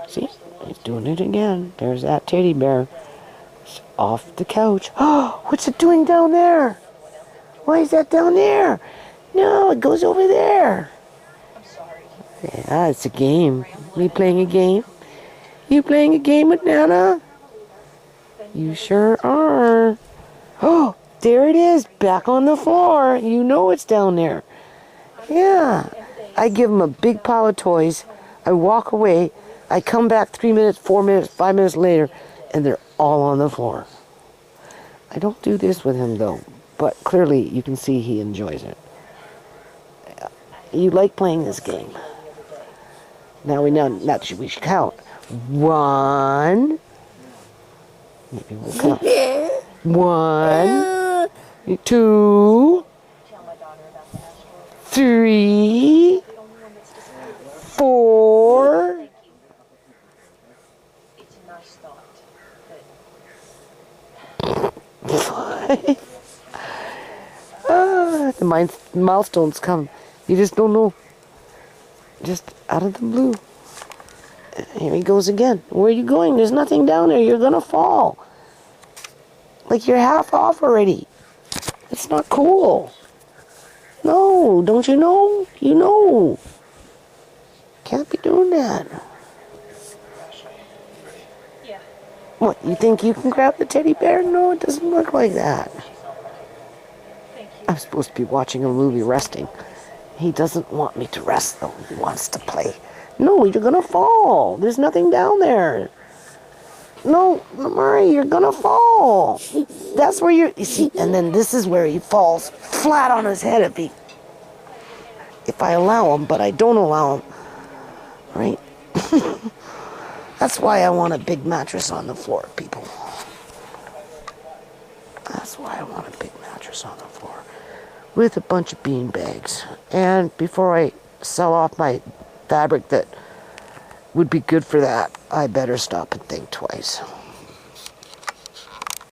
See, he's doing it again. There's that teddy bear. It's off the couch. Oh, what's it doing down there? Why is that down there? No, it goes over there. Yeah, it's a game. Are you playing a game? You playing a game with Nana? You sure are. Oh, there it is, back on the floor. You know it's down there. Yeah. I give him a big pile of toys. I walk away. I come back 3 minutes, 4 minutes, 5 minutes later, and they're all on the floor. I don't do this with him, though. But clearly, you can see he enjoys it. You like playing this game. Now we should count. 1. Maybe we'll count. 1, 2, 3, 4. The milestones come. You just don't know. Just out of the blue. Here he goes again. Where are you going? There's nothing down there. You're gonna fall. Like you're half off already. It's not cool. No, don't you know? You know. Can't be doing that. What, you think you can grab the teddy bear? No, it doesn't work like that. I'm supposed to be watching a movie resting. He doesn't want me to rest, though. He wants to play. No, you're gonna fall. There's nothing down there. No, Murray, you're gonna fall. That's where you see, and then this is where he falls flat on his head if I allow him, but I don't allow him. Right? That's why I want a big mattress on the floor, people. That's why I want a big mattress on the floor. With a bunch of bean bags. And before I sell off my fabric that would be good for that, I better stop and think twice.